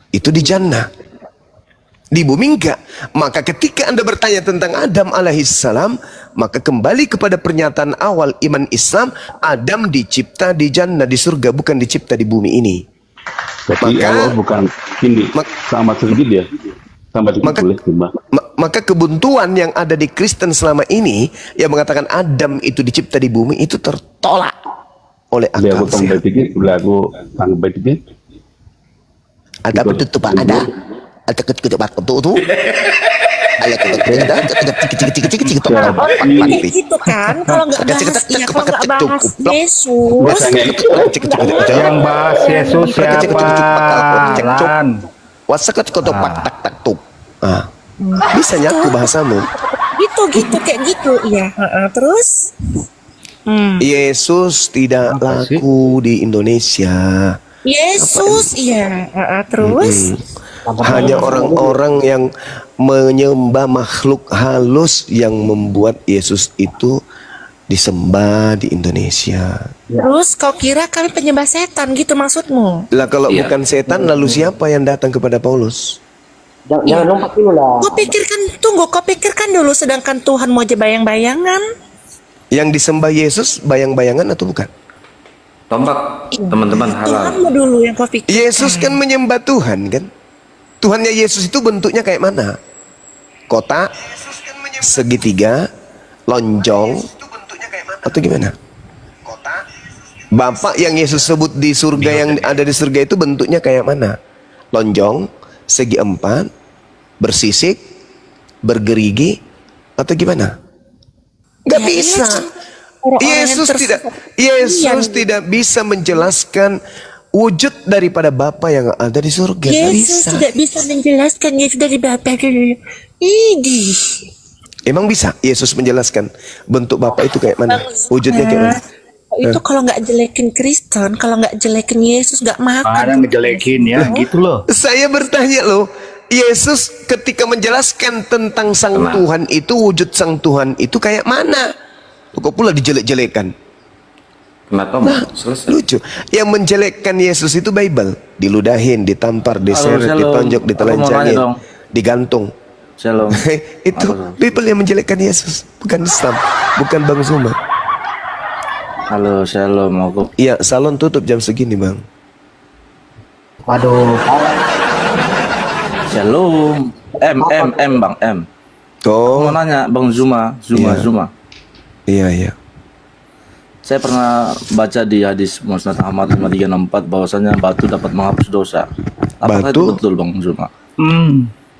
Itu di jannah. Di bumi enggak. Maka ketika Anda bertanya tentang Adam alaihissalam, maka kembali kepada pernyataan awal iman Islam, Adam dicipta di jannah, di surga, bukan dicipta di bumi ini. Berarti Allah bukan ini sama sedikit ya. Sama sedikit boleh maka kebuntuan yang ada di Kristen selama ini yang mengatakan Adam itu dicipta di bumi itu tertolak oleh akal sehat. Ada betul Pak, ada ketutup itu. Gitu kan, kalau nggak bahas Yesus, yang bahas Yesus siapa? Bisa nyaku bahasamu. Gitu kayak gitu, iya. Terus Yesus tidak laku di Indonesia. Yesus, iya. Terus hanya orang-orang yang menyembah makhluk halus yang membuat Yesus itu disembah di Indonesia. Terus kau kira kami penyembah setan gitu maksudmu? Lah kalau bukan setan, lalu siapa yang datang kepada Paulus? Jangan lompat dulu lah. Kau pikirkan dulu, sedangkan Tuhan mau aja bayang-bayangan. Yang disembah Yesus bayang-bayangan atau bukan? Tombak, teman-teman, halal. Tuhanmu dulu yang kau pikirkan. Yesus kan menyembah Tuhan kan? Tuhannya Yesus itu bentuknya kayak mana? Kotak, segitiga, lonjong, atau gimana? Bapak yang Yesus sebut di surga, yang ada di surga itu bentuknya kayak mana? Lonjong, segi empat, bersisik, bergerigi, atau gimana? Gak bisa. Yesus tidak bisa menjelaskan wujud daripada Bapa yang ada di surga. Yesus tidak bisa menjelaskan Yesus dari Bapa. Emang bisa Yesus menjelaskan bentuk Bapa itu kayak mana? Wujudnya kayak mana? Itu kalau nggak jelekin Kristen, kalau nggak jelekin Yesus nggak makan. Ada ngejelekin ya, gitu loh. Saya bertanya loh, Yesus ketika menjelaskan tentang Sang Tuhan itu, wujud Sang Tuhan itu kayak mana? Kok pula dijelek-jelekan? Kenapa? Lucu. Yang menjelekkan Yesus itu Bible. Diludahin, ditampar, diseret, ditonjok, ditelanjangin, digantung. Shalom. Itu Bible yang menjelekkan Yesus, bukan Islam, bukan Bang Zuma. Halo, shalom. Iya, salon tutup jam segini, Bang. Waduh. Shalom. Bang M. Oh. Mau nanya Bang Zuma. Iya. Saya pernah baca di hadis Musnad Ahmad 5364 bahwasanya batu dapat menghapus dosa. Apakah itu betul Bang Zuma?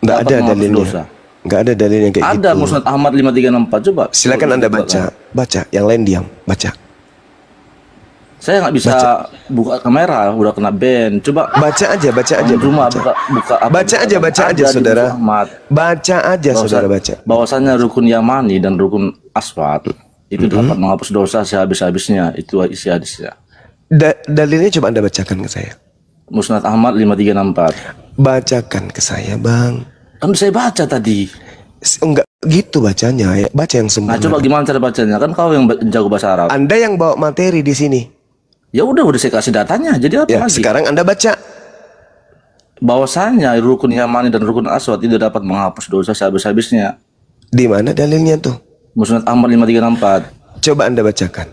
Nggak ada dalilnya. Nggak ada dalil yang kayak gitu. Ada Musnad Ahmad 5364, coba. Silakan Anda baca. Yang lain diam, baca. Saya nggak bisa buka kamera, udah kena ban. Coba baca aja. Zuma buka baca aja saudara. Baca aja saudara, baca. Bahwasanya rukun Yamani dan rukun Aswad itu dapat menghapus dosa sehabis-habisnya. Itu isi hadisnya. Dalilnya coba Anda bacakan ke saya. Musnad Ahmad 5364. Bacakan ke saya, Bang. Kan saya baca tadi. Enggak gitu bacanya, ya. Baca yang sempurna. Nah, coba gimana cara bacanya? Kan kau yang jago bahasa Arab. Anda yang bawa materi di sini. Ya udah saya kasih datanya. Jadi apa lagi? Sekarang Anda baca. Bahwasanya rukun Yamani dan rukun Aswad tidak dapat menghapus dosa sehabis-habisnya. Di mana dalilnya tuh? Musnad Ahmad 5364. Coba Anda bacakan.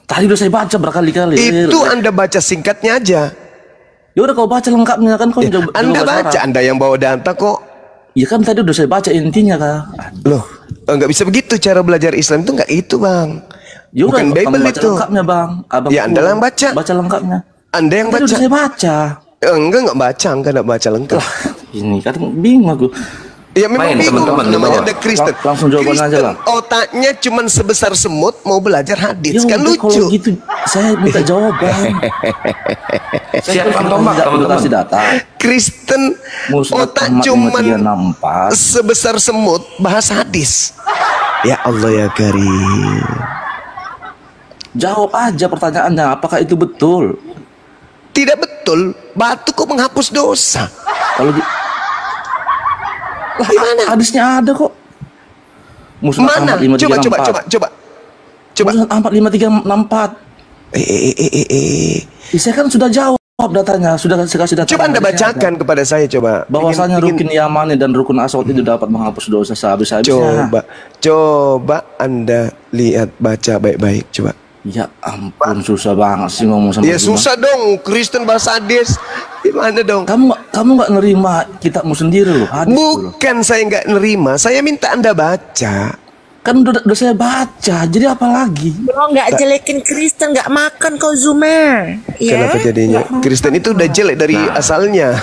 Tadi udah saya baca berkali-kali. Itu Anda baca singkatnya aja. Ya udah kau baca lengkapnya kan kau jago. Anda baca, Anda yang bawa data kok. Ya kan tadi udah saya baca intinya Kak. Loh, nggak bisa begitu cara belajar Islam itu, nggak itu, Bang. Yaudah, bukan Bible baca itu. Lengkapnya, Bang. Abang ya Anda yang baca. Baca lengkapnya. Anda yang baca. Udah saya baca. Enggak baca lengkap. Ini kan bingung aku. Ya memang bingung, namanya ada Kristen. Langsung jawaban aja lah. Otaknya cuman sebesar semut, mau belajar hadis, kan lucu. Kalau gitu, saya minta jawaban. Siapa teman-teman kasih data. Kristen otak cuman sebesar semut, bahas hadis. Ya Allah ya Karim. Jawab aja pertanyaannya, apakah itu betul? Tidak betul. Batu kok menghapus dosa? Kalau gimana? Hadisnya ada kok. Mana? Coba. Musnad Ahmad 5364. Saya kan sudah jawab. datanya, sudah saya kasih data. Coba Anda bacakan kepada saya, coba. Bahwasanya rukun Yamani dan rukun Aswad itu dapat menghapus dosa sehabis-habisnya. Coba Anda lihat, baca baik-baik, coba. Ya ampun, susah banget sih ngomong sama ya susah dong, Kristen bahasa hadis. Gimana dong? Kamu nggak nerima kitabmu sendiri loh. Bukan saya nggak nerima, saya minta Anda baca. Kan udah saya baca, jadi apa lagi? Lo nggak jelekin Kristen, nggak makan kau Zuma. Ya? Kenapa jadinya? Kristen itu udah jelek dari asalnya.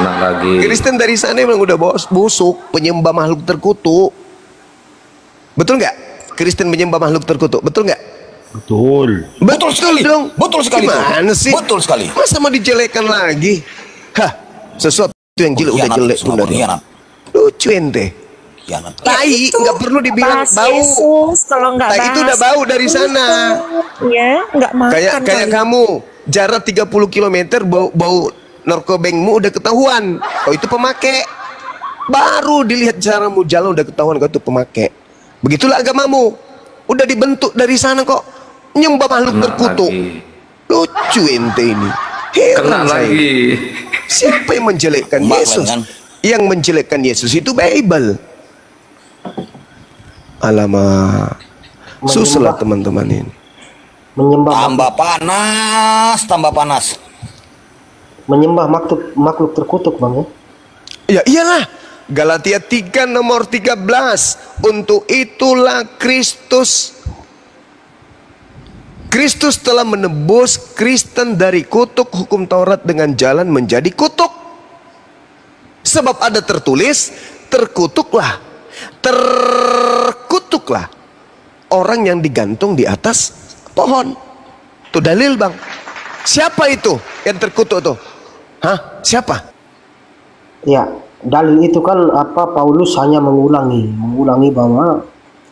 lagi. Kristen dari sana memang udah busuk, penyembah makhluk terkutuk. Betul nggak? Kristen menyembah makhluk terkutuk, betul nggak? Betul. Betul sekali dong. Betul sekali. Gimana sih? Betul sekali. Masa mau dijelekan lagi? Hah, sesuatu yang jelek udah jelek benar. Lucu ente. Tai nggak perlu dibilang bau. Yesus, kalau nggak tai itu udah bau dari sana. Ya, nggak makan. Kayak kamu jarak 30 km bau narkobengmu udah ketahuan. Kau itu pemakai. Baru dilihat caramu jalan udah ketahuan kau itu pemakai. Begitulah agamamu. Udah dibentuk dari sana kok. Nyembah makhluk terkutuk. Lucu ente ini. Heran saya. Lagi. Siapa yang menjelekkan Yesus? Yang menjelekkan Yesus itu Bible. Alamak, susah teman-teman ini. Tambah panas. Menyembah makhluk terkutuk, Bang ya. Ya iyalah. Galatia 3 nomor 13. Untuk itulah Kristus telah menebus Kristen dari kutuk hukum Taurat dengan jalan menjadi kutuk. Sebab ada tertulis, terkutuklah orang yang digantung di atas pohon. Itu dalil, Bang. Siapa itu yang terkutuk tuh? Hah? Siapa? Ya, dalil itu kan Paulus hanya mengulangi bahwa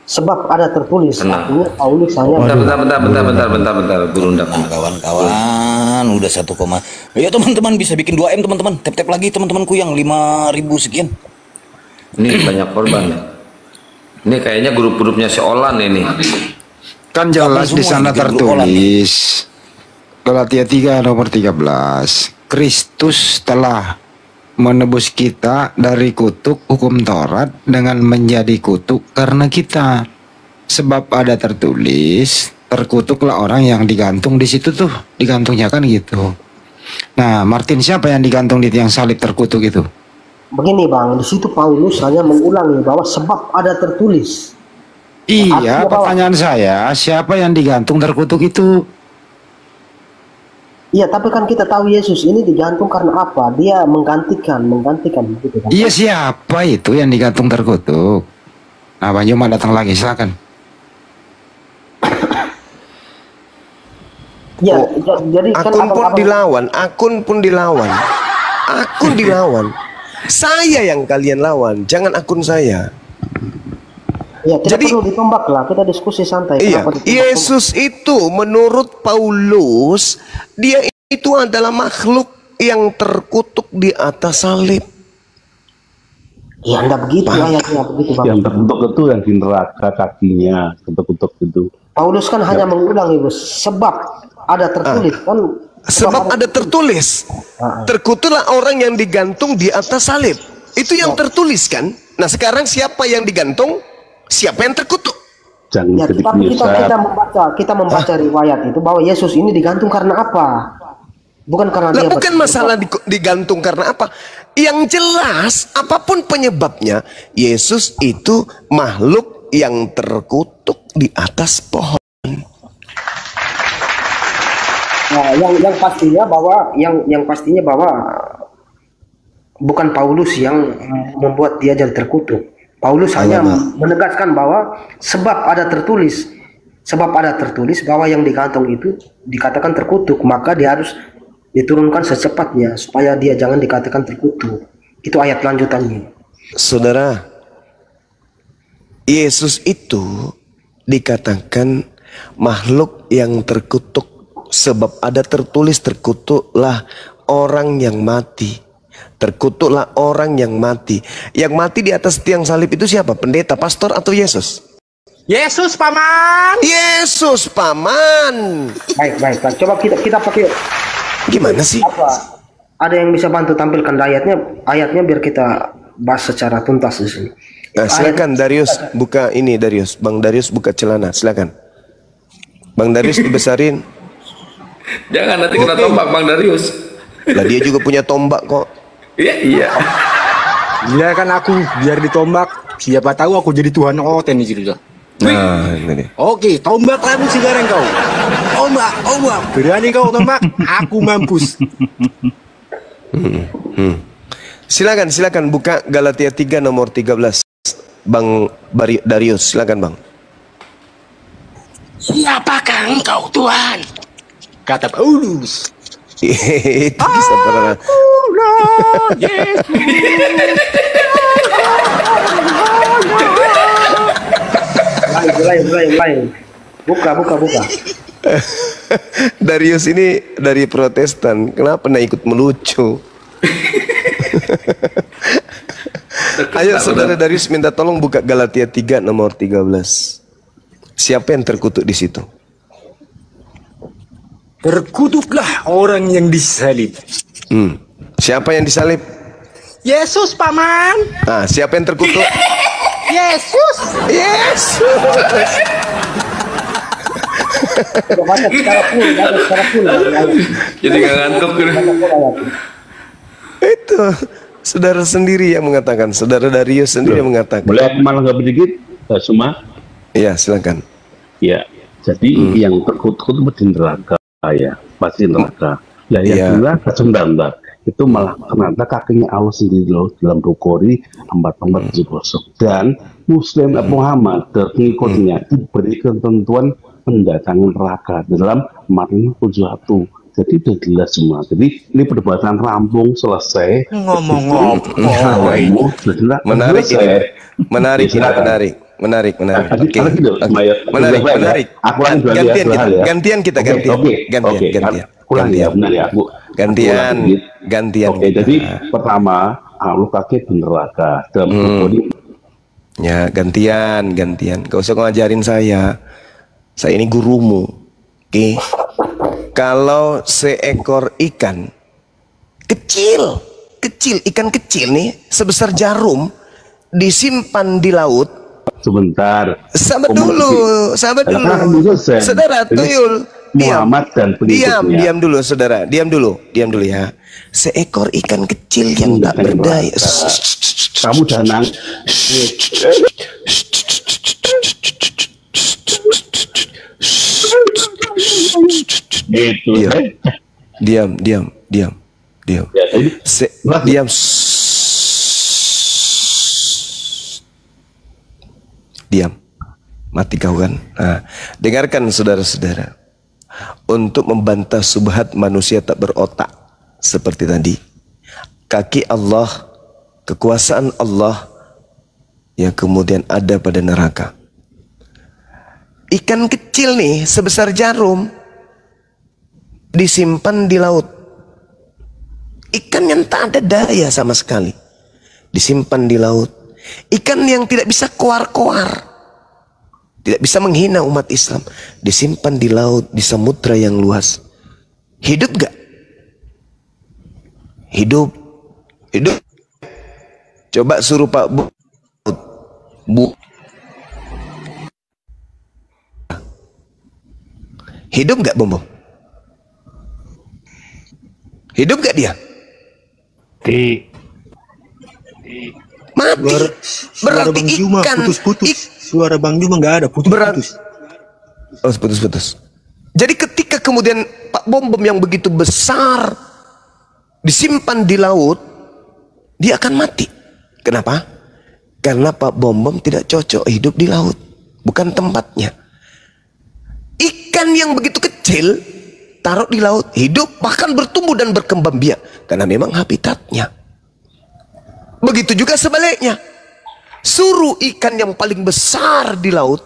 sebab ada tertulis. Artinya Paulus hanya bentar berundang kawan-kawan udah 1, ya teman-teman bisa bikin 2M teman-teman. Tap lagi teman-temanku yang 5.000 sekian. Ini banyak korban. Ini kayaknya grup-grupnya si Olan ini. Kan jelas di sana tertulis Galatia 3 nomor 13. Kristus telah menebus kita dari kutuk hukum Taurat dengan menjadi kutuk karena kita. Sebab ada tertulis, terkutuklah orang yang digantung di situ tuh, digantungnya kan gitu. Nah, Martin, siapa yang digantung di tiang salib terkutuk itu? Begini, Bang, di situ Paulus hanya mengulangi bahwa sebab ada tertulis. Iya, pertanyaan saya, siapa yang digantung terkutuk itu? Iya, tapi kan kita tahu Yesus ini digantung karena apa? Dia menggantikan begitu kan? Iya, siapa itu yang digantung terkutuk? Nah, Bang Joma datang lagi, silakan. Ya, jadi kan akun pun dilawan. Saya yang kalian lawan, jangan akun saya. Ya, jadi perlu ditombak lah, kita diskusi santai. Iya, Yesus itu menurut Paulus, dia itu adalah makhluk yang terkutuk di atas salib. Ya, enggak begitu ayatnya, begitu, Bang. Yang terkutuk itu yang di neraka kakinya, terkutuk itu. Paulus kan hanya mengulangi, Bos, sebab ada tertulis kan. Sebab ada tertulis, terkutuklah orang yang digantung di atas salib. Itu yang tertulis kan. Nah, sekarang siapa yang digantung? Siapa yang terkutuk? Ya, kita membaca riwayat itu bahwa Yesus ini digantung karena apa? Bukan karena dia. Bukan masalah digantung karena apa. Yang jelas, apapun penyebabnya, Yesus itu makhluk yang terkutuk di atas pohon. Nah, yang pastinya bahwa bukan Paulus yang membuat dia jadi terkutuk. Paulus hanya menegaskan bahwa sebab ada tertulis bahwa yang digantung itu dikatakan terkutuk, maka dia harus diturunkan secepatnya supaya dia jangan dikatakan terkutuk. Itu ayat lanjutannya. Saudara, Yesus itu dikatakan makhluk yang terkutuk. Sebab ada tertulis, terkutuklah orang yang mati. Terkutuklah orang yang mati. Yang mati di atas tiang salib itu siapa? Pendeta, pastor, atau Yesus? Yesus, Paman. Yesus, Paman. Baik. Coba kita pakai Gimana sih? Apa? Ada yang bisa bantu tampilkan ayatnya biar kita bahas secara tuntas di sini. Nah, silakan Darius buka ini, Darius. Bang Darius buka celana, silakan. Bang Darius dibesarin. Jangan nanti kena tombak Bang Darius. Lah dia juga punya tombak kok. Iya. Gila kan aku biar ditombak. Siapa tahu aku jadi Tuhan Oten di situ. Nah, ini dia. Oke, tombak kamu sekarang kau. Ombak. Berani kau tombak? Aku mampus. Silakan buka Galatia 3 nomor 13. Bang Darius, silakan Bang. Siapakah engkau Tuhan? Kata Paulus. Itu bisa pernah. Lain. Buka. Darius ini dari Protestan, kenapa nak ikut melucu? Ayo saudara Darius minta tolong buka Galatia 3 nomor 13. Siapa yang terkutuk di situ? Terkutuklah orang yang disalib. Siapa yang disalib? Yesus, Paman. Ah, siapa yang terkutuk? Yesus. Baca secara full. Jadi nggak ngantuk gitu. Itu saudara sendiri yang mengatakan, saudara Darius sendiri yang mengatakan. Boleh aku malah nggak sedikit, Suma? Iya, silakan. Ya, jadi yang terkutuk itu di neraka ya, pasti neraka. Ya, yang neraka sebentar itu malah ternyata kakinya Allah sendiri loh dalam Bukhari 4:70. Dan Muslim Muhammad dan pengikutnya diberi ketentuan mendatangi neraka dalam Matius 71. Jadi udah jelas semua. Jadi ini perdebatan rampung selesai. Menarik. Gantian. Oke, jadi pertama lu kaki di neraka dalam Bukhari. Ya, gantian. Gak usah ngajarin saya. Saya ini gurumu. Oke. Kalau seekor ikan kecil, ikan kecil nih sebesar jarum disimpan di laut. Sebentar. Sabar dulu. Saudara Tuyul. Muhammad dan pengikutnya. Diam dulu, saudara. Diam dulu ya. Seekor ikan kecil yang tak berdaya. Kamu danang. Itu. Diam. Ya, Diam. Diam. Mati kau kan. Nah, dengarkan saudara-saudara. Untuk membantah subhat manusia tak berotak seperti tadi, kaki Allah, kekuasaan Allah yang kemudian ada pada neraka. Ikan kecil nih sebesar jarum disimpan di laut. Ikan yang tak ada daya sama sekali disimpan di laut. Ikan yang tidak bisa koar-koar, tidak bisa menghina umat Islam, disimpan di laut, di samudra yang luas. Hidup gak? Hidup. Coba suruh Pak Bu. Hidup gak Bom? Hidup gak dia? Mati. Berarti ikan. Suara Bang Juma nggak ada, putus-putus. Oh, putus-putus. Jadi ketika kemudian Pak Bom yang begitu besar disimpan di laut, dia akan mati. Kenapa? Karena Pak Bom tidak cocok hidup di laut, bukan tempatnya. Ikan yang begitu kecil taruh di laut, hidup bahkan bertumbuh dan berkembang biak karena memang habitatnya. Begitu juga sebaliknya. Suruh ikan yang paling besar di laut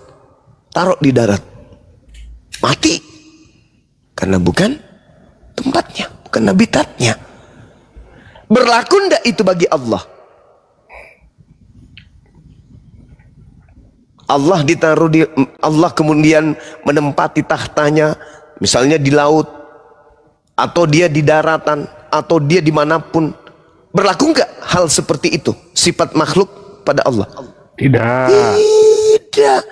taruh di darat, mati karena bukan tempatnya, bukan habitatnya. Berlaku ndak itu bagi Allah? Allah ditaruh di, Allah kemudian menempati tahtanya misalnya di laut, atau dia di daratan, atau dia dimanapun, berlaku nggak hal seperti itu? Sifat makhluk pada Allah? Tidak. Tidak.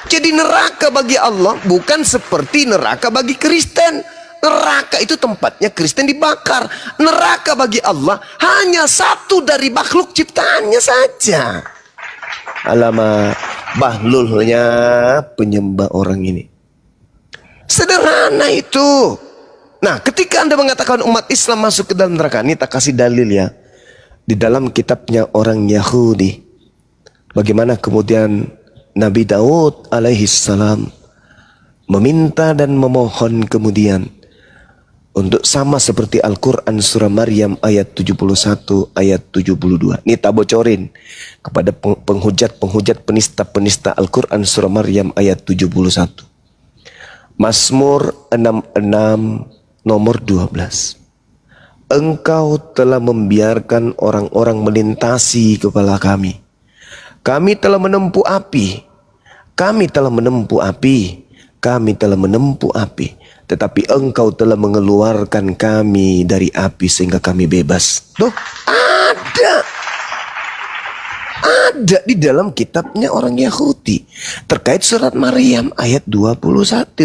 Jadi neraka bagi Allah bukan seperti neraka bagi Kristen. Neraka itu tempatnya Kristen dibakar. Neraka bagi Allah hanya satu dari makhluk ciptaannya saja. Alamak, bahlulnya penyembah orang ini. Sederhana itu. Nah, ketika Anda mengatakan umat Islam masuk ke dalam neraka, ini tak kasih dalil ya. Di dalam kitabnya orang Yahudi, bagaimana kemudian Nabi Daud alaihissalam meminta dan memohon kemudian untuk sama seperti Al-Quran surah Maryam ayat 71 ayat 72. Ini tak bocorin kepada penghujat-penghujat penista-penista Al-Quran surah Maryam ayat 71. Mazmur 66 nomor 12. Engkau telah membiarkan orang-orang melintasi kepala kami. Kami telah menempuh api. Kami telah menempuh api. Kami telah menempuh api. Tetapi engkau telah mengeluarkan kami dari api sehingga kami bebas. Tuh, ada. Ada di dalam kitabnya orang Yahudi. Terkait surat Maryam ayat 71.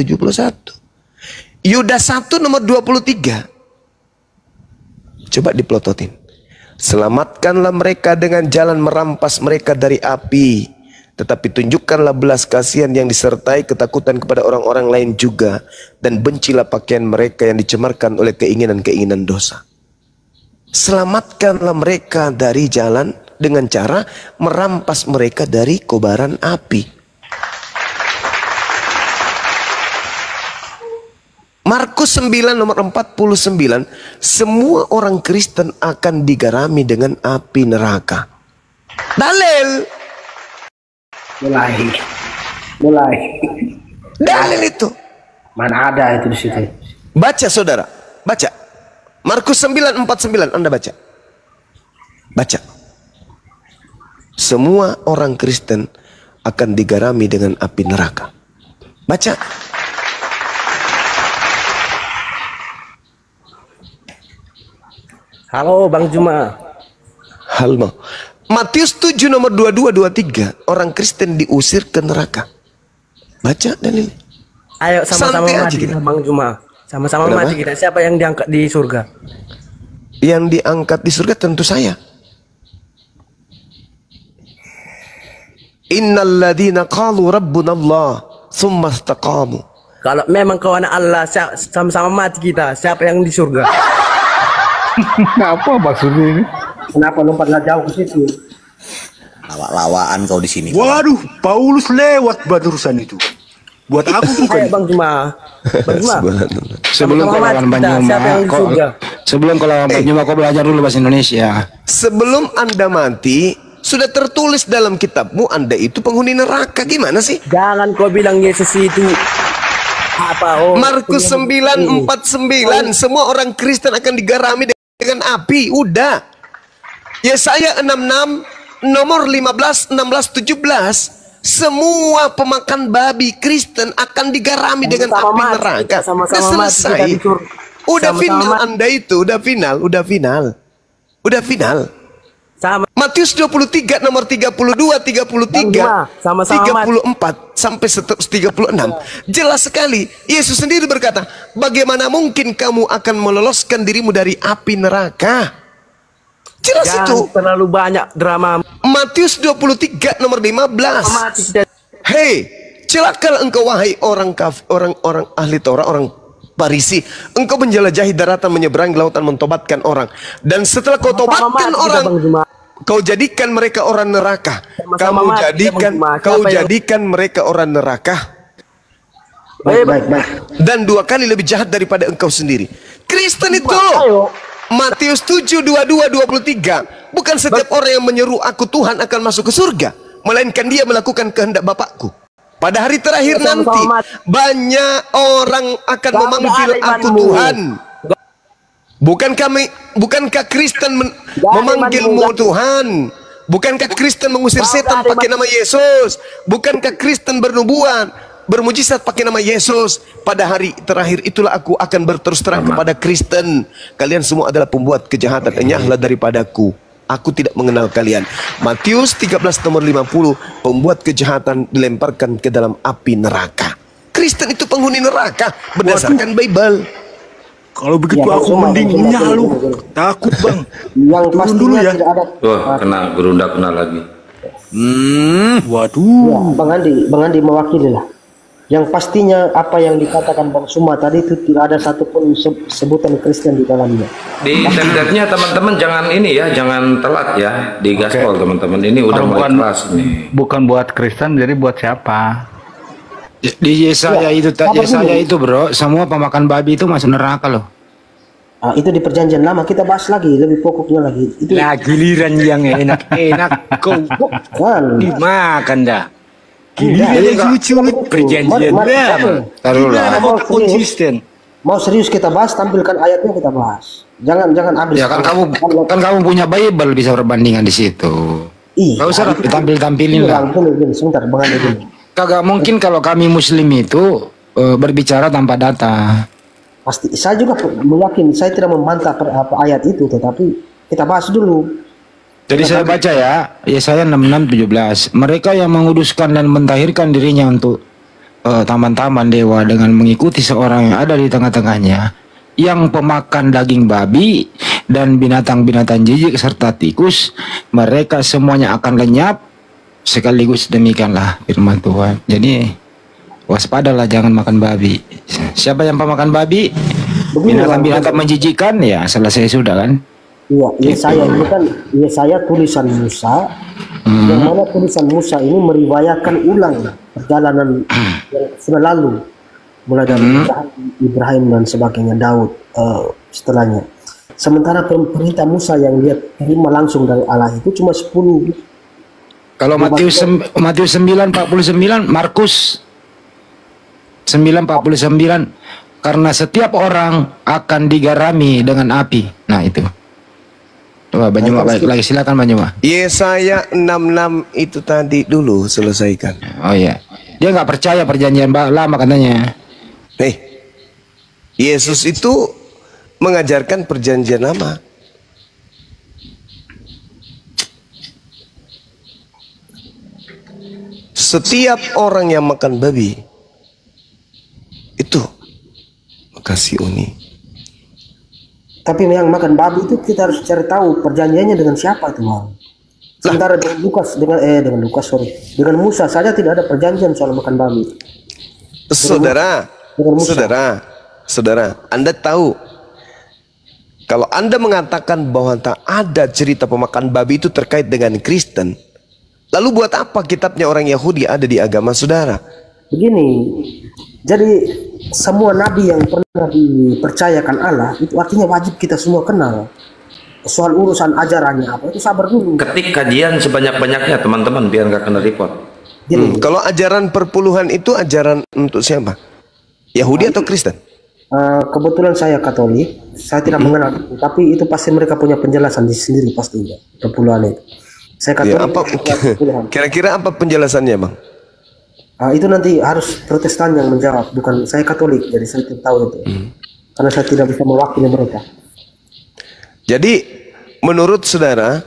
Yudas 1 nomor 23. Coba diplototin. Selamatkanlah mereka dengan jalan merampas mereka dari api. Tetapi tunjukkanlah belas kasihan yang disertai ketakutan kepada orang-orang lain juga. Dan bencilah pakaian mereka yang dicemarkan oleh keinginan-keinginan dosa. Selamatkanlah mereka dari jalan dengan cara merampas mereka dari kobaran api. Markus 9 nomor 49. Semua orang Kristen akan digarami dengan api neraka. Dalil. Mulai. Dalil itu. Mana ada itu di situ? Baca saudara, baca. Markus 9:49, Anda baca. Baca. Semua orang Kristen akan digarami dengan api neraka. Baca. Halo Bang Juma. Halo. Matius 7 nomor 22-23. Orang Kristen diusir ke neraka. Baca dalil. Ayo sama-sama Santai aja mati kita. kita Bang Juma. Sama-sama Kenapa? mati kita. Siapa yang diangkat di surga? Yang diangkat di surga tentu saya. Innalladzina qalu rabbuna Allah tsumma istaqamu. Kalau memang kau anak Allah, sama-sama mati kita. Siapa yang di surga? Apa maksudnya ini? Kenapa lompatlah jauh ke situ? Lawak-lawakan kau di sini. Waduh, Paulus lewat barusan itu. Buat aku bukan. Ayo Bang Juma. Bang Juma. Subhanallah. Sebelum kau lawan Banyuma, Siapa yang di surga? sebelum kau lawan Banyuma, kau belajar dulu bahasa Indonesia. Sebelum Anda mati, sudah tertulis dalam kitabmu Anda itu penghuni neraka. Gimana sih? Jangan kau bilang Yesus itu apa? Oh, Markus 9:49. Semua orang Kristen akan digarami dengan api. Udah. Yesaya 66 nomor 15, 16, 17. Semua pemakan babi Kristen akan digarami dengan api neraka. Udah selesai. Udah final Anda itu. Udah final. Udah final. Sama. Matius 23 nomor 32, 33, 34 sampai 36. Jelas sekali. Yesus sendiri berkata, bagaimana mungkin kamu akan meloloskan dirimu dari api neraka? Jelas itu. Terlalu banyak drama. Matius 23 nomor 15. Hei, celakalah engkau wahai orang ahli Taurat, orang Farisi. Engkau menjelajahi daratan, menyeberangi lautan, mentobatkan orang. Dan setelah kau tobatkan orang, kau jadikan mereka orang neraka. Kau jadikan mereka orang neraka. Baik. Dan 2 kali lebih jahat daripada engkau sendiri. Kristen itu. Matius 7, 22, 23. Bukan setiap orang yang menyeru aku Tuhan akan masuk ke surga, melainkan dia melakukan kehendak Bapakku. Pada hari terakhir nanti banyak orang akan memanggil aku Tuhan. Bukankah Kristen memanggilmu Tuhan? Bukankah Kristen mengusir setan pakai nama Yesus? Bukankah Kristen bernubuat? bermujizat pakai nama Yesus. Pada hari terakhir itulah aku akan berterus terang kepada Kristen. Kalian semua adalah pembuat kejahatan. Enyahlah daripadaku. Aku tidak mengenal kalian. Matius 13 nomor 50. Pembuat kejahatan dilemparkan ke dalam api neraka. Kristen itu penghuni neraka berdasarkan Bible. Kalau begitu aku mending nyalu. Takut bang. Yang Turun pastinya dulu ya. tidak ada. Wah, kena gerundak kena lagi. Waduh. Ya, Bang Andi mewakili lah. Yang pastinya apa yang dikatakan Bang Suma tadi itu tidak ada satupun sebutan Kristen di dalamnya. Di tab-tabnya teman-teman jangan ini ya, jangan telat ya di gaspol teman-teman. Ini udah Kalau mulai kelas nih. bukan buat Kristen, jadi buat siapa? Di Yesaya itu bro, semua pemakan babi itu masuk neraka loh. Itu di perjanjian lama, kita bahas lagi lebih pokoknya lagi. Itu Nah giliran yang enak-enak kau dimakan dah. Giliran yang lucu perjanjian lama. Taruhlah. mau Konsisten. Mau serius kita bahas, tampilkan ayatnya kita bahas. Jangan ambil. Ya kan kamu punya Bible bisa perbandingan di situ. Gak usah tampil-tampilin lah. Sebentar, Bang Andi dulu. Kagak mungkin kalau kami Muslim itu berbicara tanpa data. Pasti saya juga meyakini, saya tidak membantah ayat itu, tetapi kita bahas dulu. Jadi saya baca ya, Yesaya 66:17. Mereka yang menguduskan dan mentahirkan dirinya untuk taman-taman dewa dengan mengikuti seorang yang ada di tengah-tengahnya, yang pemakan daging babi dan binatang-binatang jijik serta tikus, mereka semuanya akan lenyap sekaligus. Demikianlah firman Tuhan. Jadi waspadalah, jangan makan babi. Siapa yang pemakan babi, binatang-binatang menjijikkan, ya selesai sudah kan. Iya, Yesaya ini kan Yesaya tulisan Musa, yang mana tulisan Musa ini meriwayatkan ulang perjalanan yang sudah lalu, mulai dari Ibrahim dan sebagainya, Daud setelahnya. Sementara perintah Musa yang dia terima langsung dari Allah itu cuma 10. Kalau Matius 9:49, Markus 9:49, karena setiap orang akan digarami dengan api. Nah itu. Coba Banyuma balik lagi, silakan Banyuma. Yesaya 66 itu tadi dulu selesaikan. Oh iya. Dia nggak percaya perjanjian lama katanya. Yesus itu mengajarkan perjanjian lama. Setiap orang yang makan babi itu makasih Uni. Tapi yang makan babi itu kita harus cari tahu perjanjiannya dengan siapa itu, Bang. Sementara dengan Musa saja tidak ada perjanjian soal makan babi. Saudara, Anda tahu kalau Anda mengatakan bahwa tak ada cerita pemakan babi itu terkait dengan Kristen, lalu buat apa kitabnya orang Yahudi ada di agama saudara? Begini, jadi semua nabi yang pernah dipercayakan Allah itu artinya wajib kita semua kenal. Soal urusan ajarannya apa itu sabar dulu. Ketik kajian sebanyak-banyaknya teman-teman biar nggak kena report. Kalau ajaran perpuluhan itu ajaran untuk siapa? Yahudi atau Kristen? Kebetulan saya Katolik, saya tidak mengenal, tapi itu pasti mereka punya penjelasan di sendiri pastinya perpuluhan itu. Saya Katolik. Kira-kira apa penjelasannya, Bang? Itu nanti harus Protestan yang menjawab, bukan saya Katolik, jadi saya tidak tahu itu. Karena saya tidak bisa mewakili mereka. Jadi menurut saudara,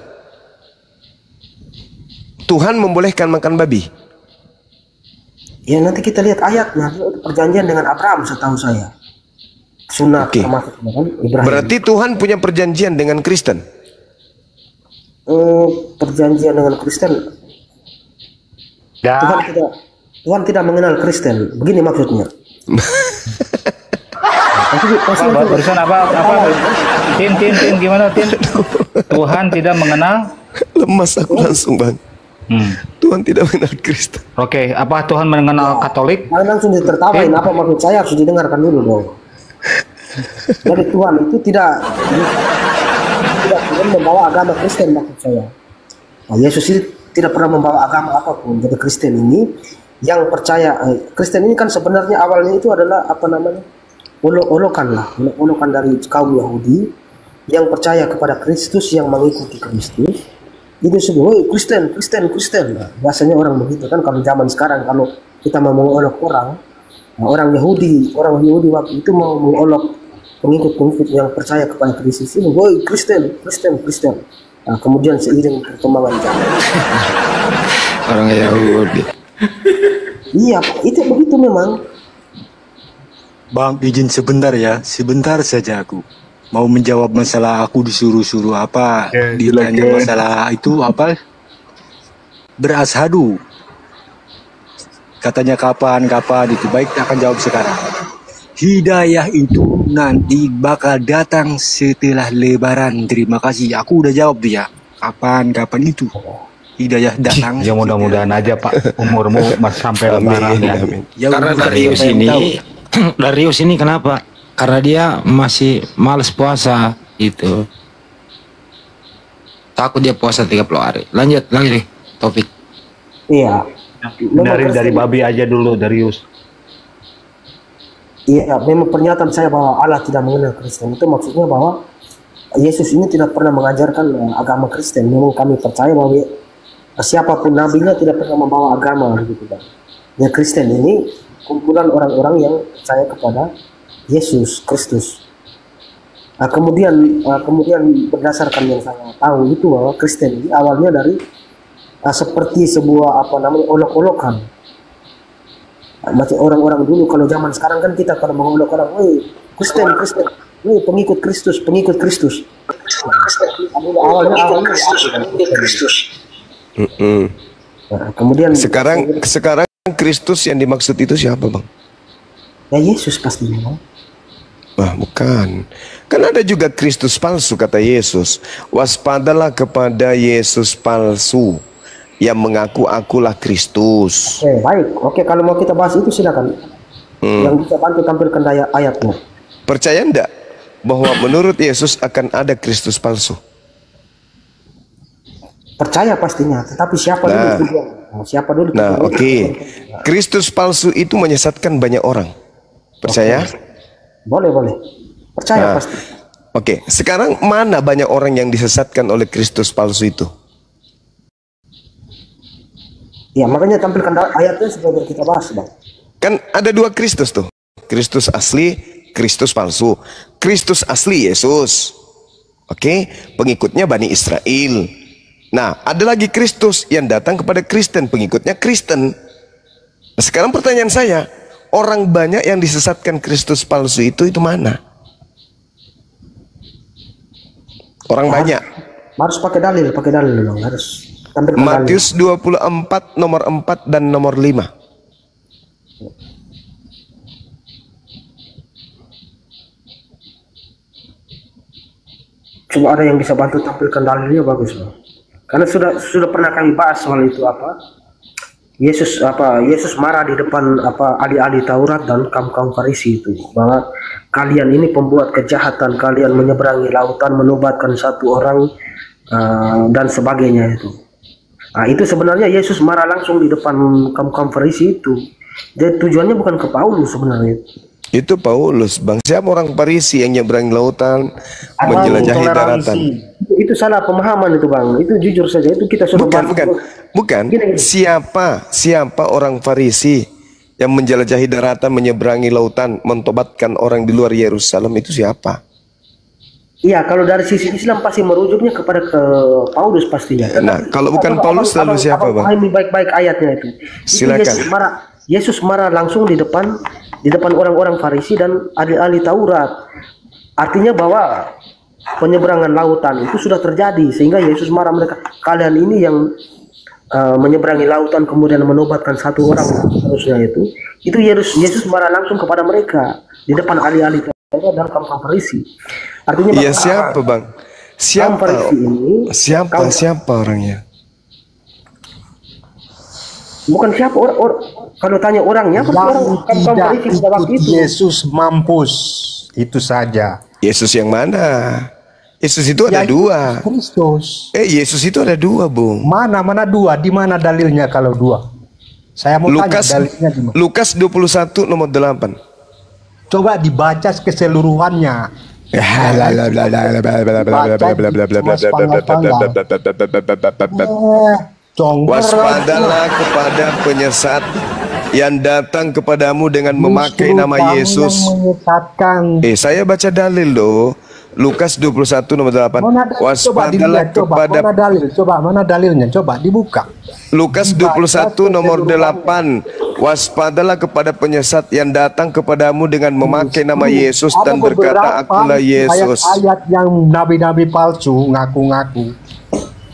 Tuhan membolehkan makan babi? Ya nanti kita lihat ayatnya, itu perjanjian dengan Abraham setahu saya. Sunnah termasuk Ibrahim. Berarti Tuhan punya perjanjian dengan Kristen? Perjanjian dengan Kristen? Tuhan tidak mengenal Kristen. Begini maksudnya. Barusan apa? Tin, gimana Tin? Tuhan tidak mengenal? Lemas aku langsung, Bang. Tuhan tidak mengenal Kristen. Oke, apa Tuhan mengenal Katolik? Langsung ditertawain, apa maksud saya harus didengarkan dulu dong. Jadi Tuhan itu tidak membawa agama Kristen maksud saya. Yesus itu tidak pernah membawa agama apapun. Jadi Kristen ini yang percaya, Kristen ini kan sebenarnya awalnya itu adalah apa namanya, olokan dari kaum Yahudi yang percaya kepada Kristus, yang mengikuti Kristus. Itu semua Kristen. Nah, biasanya orang begitu kan, kalau zaman sekarang kalau kita mau mengolok orang, orang Yahudi waktu itu mau mengolok pengikut-pengikut yang percaya kepada Kristus ini, woi Kristen. Nah, kemudian seiring perkembangan zaman. Orang Yahudi. Iya, itu begitu memang. Bang, izin sebentar ya, sebentar saja aku mau menjawab masalah aku disuruh-suruh apa, ditanya masalah itu apa, berashadu. Katanya kapan itu, baik akan jawab sekarang. Hidayah itu nanti bakal datang setelah Lebaran. Terima kasih, aku udah jawab dia. Kapan itu hidayah datang. Ya mudah-mudahan aja Pak, umurmu masih sampai Lebaran ya. Karena Darius ini kenapa? Karena dia masih males puasa itu. Takut dia puasa 30 hari. Lanjut lagi nih topik. Iya. Dari babi aja dulu, Darius. Iya, memang pernyataan saya bahwa Allah tidak mengenal Kristen itu maksudnya bahwa Yesus ini tidak pernah mengajarkan agama Kristen. Memang kami percaya bahwa siapapun nabinya tidak pernah membawa agama gitu kan. Ya Kristen ini kumpulan orang-orang yang percaya kepada Yesus Kristus. Nah, kemudian berdasarkan yang saya tahu itu bahwa Kristen ini awalnya dari seperti sebuah olok-olokan. Macam orang-orang dulu kalau zaman sekarang kan kita kalau mengolok orang, woi Kristen, woi pengikut Kristus. Awalnya Kristus. Nah, kemudian sekarang Kristus yang dimaksud itu siapa, Bang? Ya Yesus pastinya, Bang. Wah, bukan. Kan ada juga Kristus palsu, kata Yesus. Waspadalah kepada Yesus palsu yang mengaku akulah Kristus. Oke, baik. Oke, kalau mau kita bahas itu silakan. Yang bisa bantu tampilkan ayatnya. Percaya enggak bahwa menurut Yesus akan ada Kristus palsu? Percaya pastinya, tetapi siapa dulu? Siapa dulu? Nah, oke. Kristus palsu itu menyesatkan banyak orang. Percaya? Boleh. Percaya pasti. Oke, sekarang mana banyak orang yang disesatkan oleh Kristus palsu itu? Ya, makanya tampilkan ayatnya supaya kita bahas, Bang. Kan ada dua Kristus tuh. Kristus asli, Kristus palsu. Kristus asli Yesus. Oke, pengikutnya Bani Israel. Nah, ada lagi Kristus yang datang kepada Kristen, pengikutnya Kristen. Nah, sekarang pertanyaan saya, orang banyak yang disesatkan Kristus palsu itu mana? Orang banyak. Harus pakai dalil dong, harus tampilkan Matius 24 nomor 4 dan nomor 5. Coba ada yang bisa bantu tampilkan dalilnya, bagus, Bang. Karena sudah pernah kami bahas soal itu Yesus marah di depan ahli-ahli Taurat dan kaum Farisi itu bahwa kalian ini pembuat kejahatan, kalian menyeberangi lautan menobatkan satu orang dan sebagainya itu. Nah, itu sebenarnya Yesus marah langsung di depan kaum Farisi itu. Jadi tujuannya bukan ke Paulus sebenarnya. Itu Paulus, Bang. Siapa orang Farisi yang nyeberangi lautan, menjelajahi daratan? Itu salah pemahaman itu, Bang. Itu jujur saja itu kita sudah bukan. Siapa orang Farisi yang menjelajahi daratan, menyeberangi lautan, mentobatkan orang di luar Yerusalem, itu siapa? Iya, kalau dari sisi Islam pasti merujuknya kepada ke Paulus pastinya. Nah, kalau bukan Paulus lalu siapa, Bang? Pahami baik-baik ayatnya itu. Silakan. Yesus marah langsung di depan orang-orang Farisi dan ahli-ahli Taurat. Artinya bahwa penyeberangan lautan itu sudah terjadi sehingga Yesus marah mereka. Kalian ini yang menyeberangi lautan kemudian menobatkan satu orang harusnya itu Yesus marah langsung kepada mereka di depan ahli-ahli Taurat dan kaum Farisi. Artinya iya, siapa, Bang? Siapa orangnya? Bukan siapa kalau tanya orangnya yang tidak ikut Yesus mampus, itu saja. Yesus yang mana? Yesus itu ada dua. Kristus. Yesus itu ada dua, Bung. Mana dua? Di mana dalilnya kalau dua? Saya mau tanya dalilnya di mana? Lukas 21 nomor 8. Coba dibaca keseluruhannya. Waspadalah kepada penyesat yang datang kepadamu dengan memakai nama Yesus. Saya baca dalil loh. Lukas 21 nomor 8. Waspadalah kepada mana dalilnya? Coba dibuka. Lukas 21 nomor 8. Waspadalah kepada penyesat yang datang kepadamu dengan memakai nama Yesus dan berkata, akulah Yesus. Ayat yang nabi-nabi palsu ngaku-ngaku.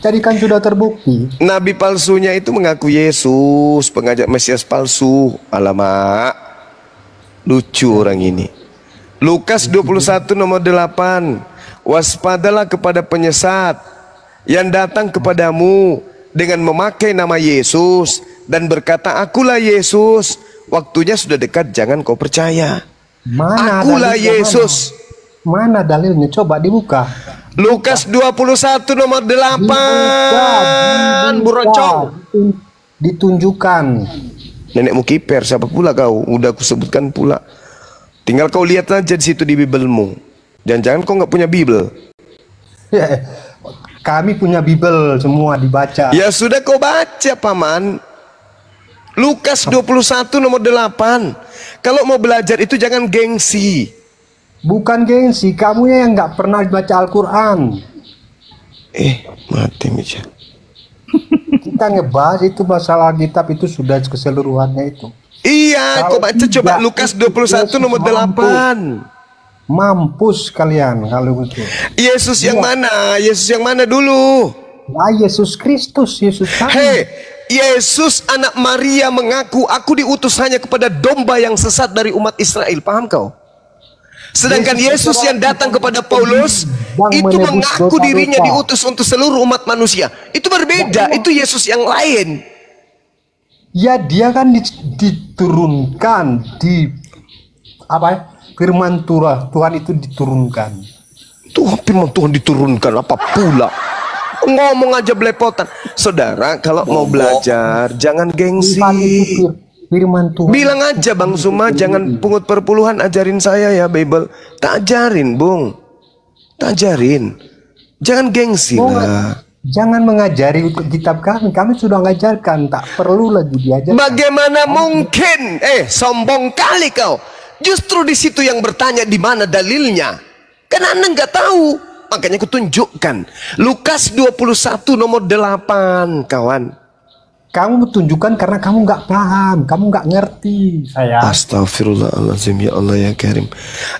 Jadi kan sudah terbukti. Nabi palsunya itu mengaku Yesus, pengajak Mesias palsu. Alamak, lucu orang ini. Lukas 21 nomor 8. Waspadalah kepada penyesat yang datang kepadamu dengan memakai nama Yesus dan berkata, akulah Yesus. Waktunya sudah dekat, jangan kau percaya. Akulah Yesus. Mana dalilnya? Coba dibuka. Lukas 21 nomor 8. Burocong. Ditunjukkan. Nenekmu kiper, siapa pula kau? Udah aku sebutkan pula. Tinggal kau lihat aja di situ di Bibelmu. Jangan-jangan kau nggak punya Bibel. Kami punya Bibel, semua dibaca. Ya sudah kau baca, Paman. Lukas 21 nomor 8. Kalau mau belajar itu jangan gengsi. Bukan gengsi, kamu yang nggak pernah baca Al-Quran. Mati Misha. Kita ngebahas itu masalah kitab itu sudah keseluruhannya itu. Iya, kau baca coba Lukas 21 nomor 8. Mampus kalian kalau begitu. Yesus yang mana? Yesus yang mana dulu? Yesus Kristus, Yesus kami. Yesus anak Maria mengaku, aku diutus hanya kepada domba yang sesat dari umat Israel. Paham kau? Sedangkan Yesus yang datang kepada Paulus itu mengaku dirinya diutus untuk seluruh umat manusia. Itu berbeda, itu Yesus yang lain. Ya, dia kan diturunkan di firman Tuhan itu diturunkan. Firman Tuhan diturunkan apa pula? Ngomong aja belepotan. Saudara, kalau mau belajar jangan gengsi. Firman Tuhan. Bilang aja Bang Suma, jangan pungut perpuluhan, ajarin saya ya Bible. Tak ajarin, Bung. Tak ajarin. Jangan gengsi lah. Jangan mengajari kitab kami. Kami sudah mengajarkan, tak perlu lagi diajarkan. Bagaimana mungkin? Sombong kali kau. Justru di situ yang bertanya di mana dalilnya. Karena Anda nggak tahu. Makanya kutunjukkan. Lukas 21 nomor 8, kawan. Kamu tunjukkan karena kamu nggak paham, kamu nggak ngerti. Astagfirullahaladzim, ya Allah ya Karim.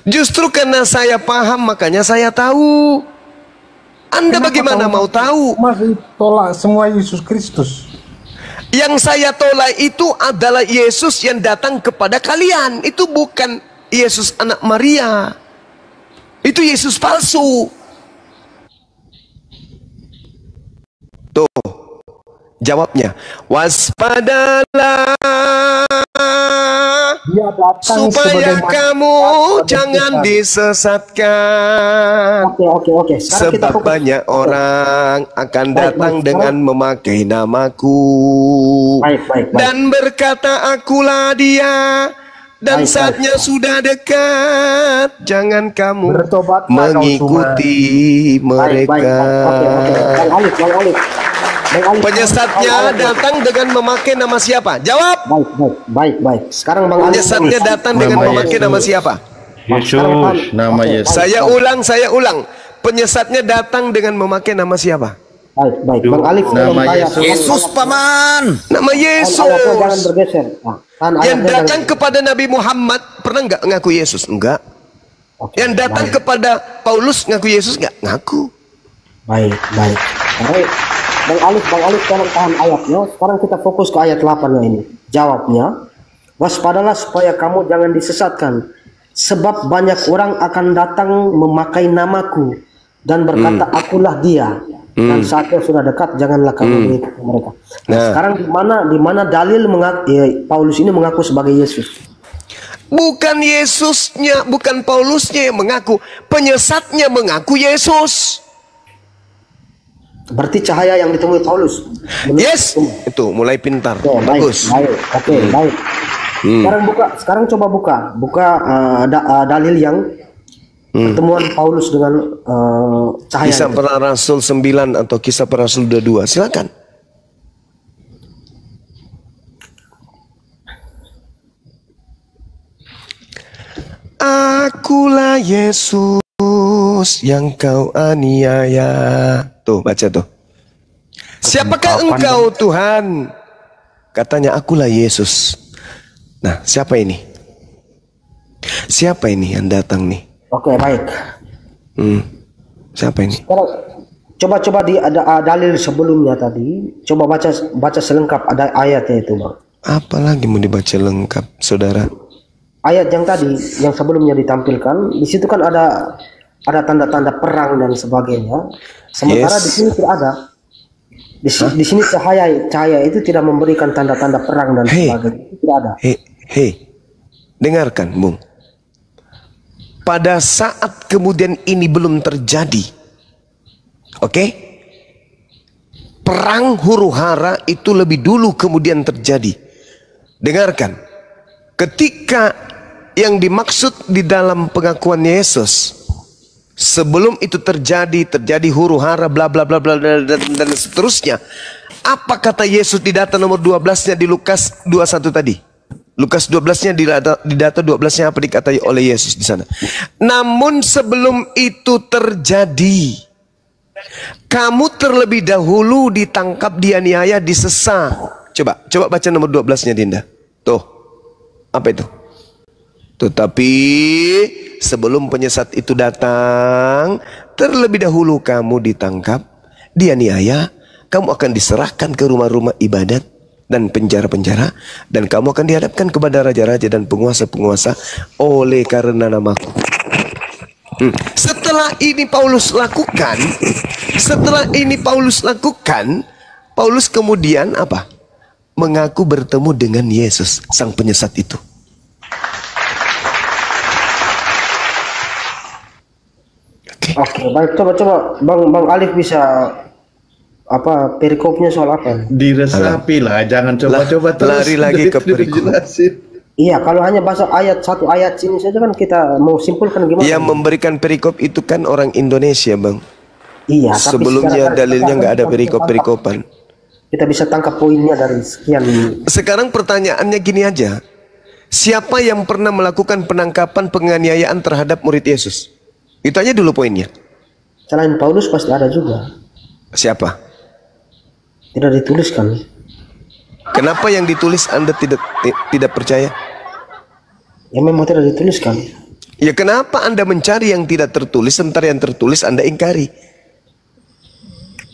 Justru karena saya paham, makanya saya tahu. Anda bagaimana mau tahu? Masih tolak semua Yesus Kristus. Yang saya tolak itu adalah Yesus yang datang kepada kalian. Itu bukan Yesus anak Maria. Itu Yesus palsu. Tuh jawabnya, waspadalah supaya kamu jangan disesatkan. Oke. Sebab banyak orang akan datang dengan memakai namaku dan berkata, akulah dia. Dan saatnya sudah dekat, jangan kamu mengikuti mereka. Penyesatnya datang dengan memakai nama siapa? Jawab. Baik. Sekarang Bang Ali. Penyesatnya datang dengan memakai nama siapa? Yesus. Nama Yesus. Saya ulang. Penyesatnya datang dengan memakai nama siapa? Baik. Bang Alif, nama Yesus. Yesus, Paman. Nama Yesus. Jangan bergeser. Yang datang kepada Nabi Muhammad pernah nggak ngaku Yesus? Enggak. Yang datang kepada Paulus ngaku Yesus nggak? Ngaku. Baik. Bang Alif, tolong tahan ayatnya. Sekarang kita fokus ke ayat 8 ini. Jawabnya, waspadalah supaya kamu jangan disesatkan. Sebab banyak orang akan datang memakai namaku dan berkata, akulah dia. Dan saatnya sudah dekat, janganlah kamu mengikuti mereka. Sekarang di mana dalil Paulus ini mengaku sebagai Yesus? Bukan Yesusnya, bukan Paulusnya yang mengaku, penyesatnya mengaku Yesus. Berarti cahaya yang ditemui Paulus. Yes, itu mulai pintar. Bagus. Baik. Sekarang coba buka dalil yang pertemuan Paulus dengan cahaya. Kisah Para Rasul 9 atau Kisah Para Rasul 22. Silakan. Akulah Yesus yang kau aniaya. Tuh, baca tuh. Siapakah engkau Tuhan? Katanya, akulah Yesus. Nah, siapa ini? Siapa ini yang datang nih? Oke, baik. Siapa ini? Sekarang coba ada dalil sebelumnya tadi. Coba baca selengkap ada ayatnya itu, Bang. Apalagi mau dibaca lengkap, saudara? Ayat yang tadi, yang sebelumnya ditampilkan, di situ kan ada tanda-tanda perang dan sebagainya. Sementara di sini tidak ada. Di sini cahaya itu tidak memberikan tanda-tanda perang dan sebagainya. Itu tidak ada. Dengarkan, Bung. Pada saat kemudian ini belum terjadi, oke? Perang huru-hara itu lebih dulu kemudian terjadi. Dengarkan, ketika yang dimaksud di dalam pengakuan Yesus, sebelum itu terjadi huru-hara bla bla bla bla dan seterusnya. Apa kata Yesus di data nomor 12-nya di Lukas 21 tadi? Lukas 12-nya di data 12-nya apa dikatai oleh Yesus di sana? Namun sebelum itu terjadi, kamu terlebih dahulu ditangkap, dianiaya, disesat. Coba baca nomor 12-nya, Dinda. Tuh. Apa itu? Tetapi sebelum penyesat itu datang, terlebih dahulu kamu ditangkap, dianiaya, kamu akan diserahkan ke rumah-rumah ibadat dan penjara-penjara, dan kamu akan dihadapkan kepada raja-raja dan penguasa-penguasa oleh karena namaku. Setelah ini Paulus lakukan, Paulus kemudian apa? Mengaku bertemu dengan Yesus, sang penyesat itu. Oke, baik, coba Bang Alif bisa perikopnya soal apa? Diresapi lah, jangan coba-coba terus. Lari lagi ke perikop. Iya, kalau hanya bahasa satu ayat sini saja kan kita mau simpulkan gimana? Yang memberikan perikop itu kan orang Indonesia, Bang. Iya, sebelumnya dalilnya nggak ada perikopan. Kita bisa tangkap poinnya dari sekian. Sekarang pertanyaannya gini aja. Siapa yang pernah melakukan penangkapan penganiayaan terhadap murid Yesus? Itu aja dulu poinnya. Selain Paulus pasti ada juga. Siapa? Tidak dituliskan. Kenapa yang ditulis Anda tidak percaya? Ya memang tidak dituliskan. Ya kenapa Anda mencari yang tidak tertulis sementara yang tertulis Anda ingkari?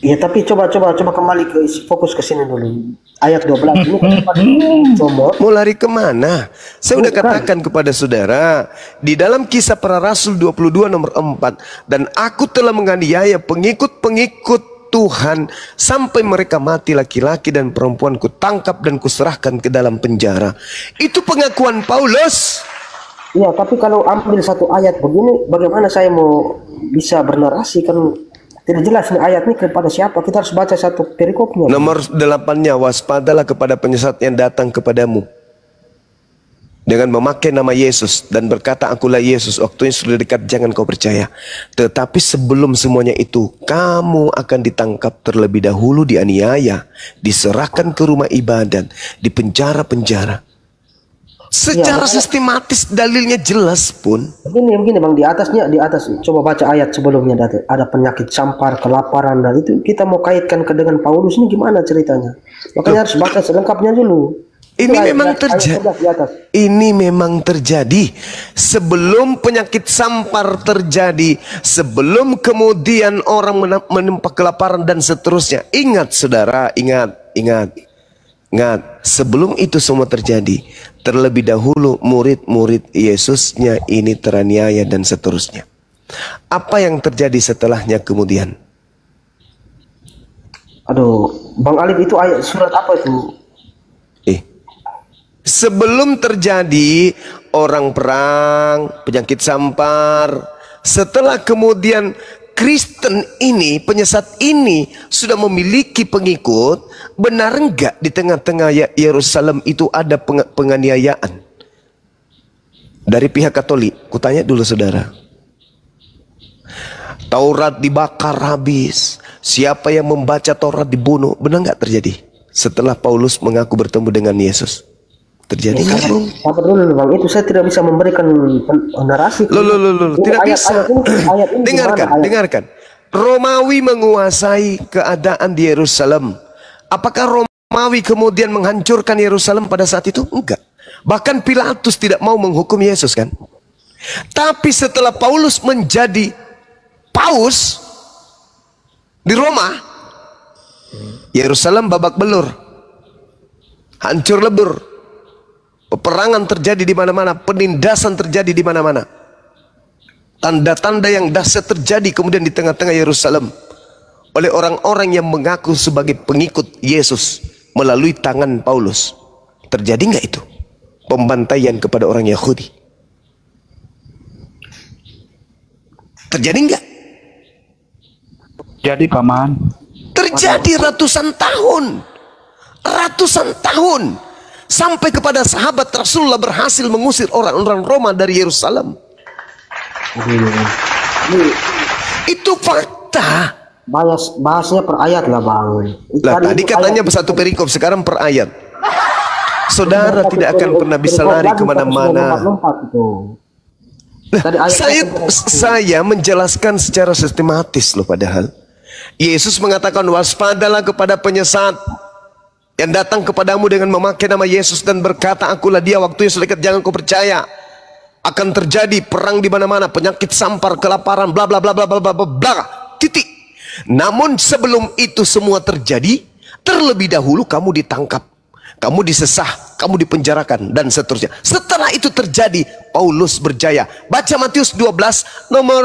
Ya tapi coba kembali fokus ke sini dulu. Ayat 12 ini mau lari kemana? Saya udah katakan kepada saudara di dalam Kisah Para Rasul 22 nomor 4, dan aku telah menganiaya pengikut-pengikut Tuhan sampai mereka mati, laki-laki dan perempuan kutangkap dan kuserahkan ke dalam penjara. Itu pengakuan Paulus. Iya, tapi kalau ambil satu ayat begini, bagaimana saya mau bisa bernarasi? Kan tidak jelas nih ayat ini kepada siapa. Kita harus baca satu perikopnya. Nomor 8-nya, waspadalah kepada penyesat yang datang kepadamu dengan memakai nama Yesus dan berkata, akulah Yesus, waktunya sudah dekat, jangan kau percaya. Tetapi sebelum semuanya itu, kamu akan ditangkap terlebih dahulu, dianiaya, diserahkan ke rumah ibadat, di penjara-penjara. Secara sistematis dalilnya jelas pun. Begini Bang, di atas coba baca ayat sebelumnya, ada penyakit sampar, kelaparan, dan itu kita mau kaitkan dengan Paulus ini gimana ceritanya? Makanya harus baca selengkapnya dulu. Ini memang terjadi sebelum penyakit sampar terjadi, sebelum kemudian orang menimpa kelaparan dan seterusnya. Ingat saudara, ingat. Sebelum itu semua terjadi, terlebih dahulu murid-murid Yesusnya ini teraniaya dan seterusnya. Apa yang terjadi setelahnya kemudian? Aduh, Bang Alif, itu ayat surat apa itu? Sebelum terjadi orang perang, penyakit sampar, setelah kemudian Kristen ini, penyesat ini sudah memiliki pengikut, benar enggak di tengah-tengah Yerusalem itu ada penganiayaan dari pihak Katolik? Kutanya dulu saudara. Taurat dibakar habis, siapa yang membaca Taurat dibunuh, benar enggak terjadi setelah Paulus mengaku bertemu dengan Yesus? Terjadi nggak, Bung? Sabar dulu Bang, itu saya tidak bisa memberikan narasi. Loh, tidak bisa. Dengarkan. Romawi menguasai keadaan di Yerusalem. Apakah Romawi kemudian menghancurkan Yerusalem pada saat itu? Enggak. Bahkan Pilatus tidak mau menghukum Yesus kan. Tapi setelah Paulus menjadi paus di Roma, Yerusalem babak belur, hancur lebur, peperangan terjadi di mana-mana, penindasan terjadi di mana-mana. Tanda-tanda yang dahsyat terjadi kemudian di tengah-tengah Yerusalem oleh orang-orang yang mengaku sebagai pengikut Yesus melalui tangan Paulus. Terjadi nggak itu? Pembantaian kepada orang Yahudi. Terjadi nggak? Jadi Paman. Terjadi ratusan tahun. Ratusan tahun. Sampai kepada sahabat Rasulullah berhasil mengusir orang-orang Roma dari Yerusalem. Itu fakta. Bahasnya per ayat lah Bang. Tadi katanya satu perikop, sekarang per ayat. Saudara tidak akan pernah bisa lari kemana-mana. Saya menjelaskan secara sistematis loh padahal. Yesus mengatakan waspadalah kepada penyesat yang datang kepadamu dengan memakai nama Yesus dan berkata akulah dia, waktunya sudah dekat, jangan kau percaya. Akan terjadi perang di mana-mana, penyakit sampar, kelaparan, bla bla bla bla bla bla bla. Titik. Namun sebelum itu semua terjadi, terlebih dahulu kamu ditangkap, kamu disesah, kamu dipenjarakan dan seterusnya. Setelah itu terjadi, Paulus berjaya. Baca Matius 12 nomor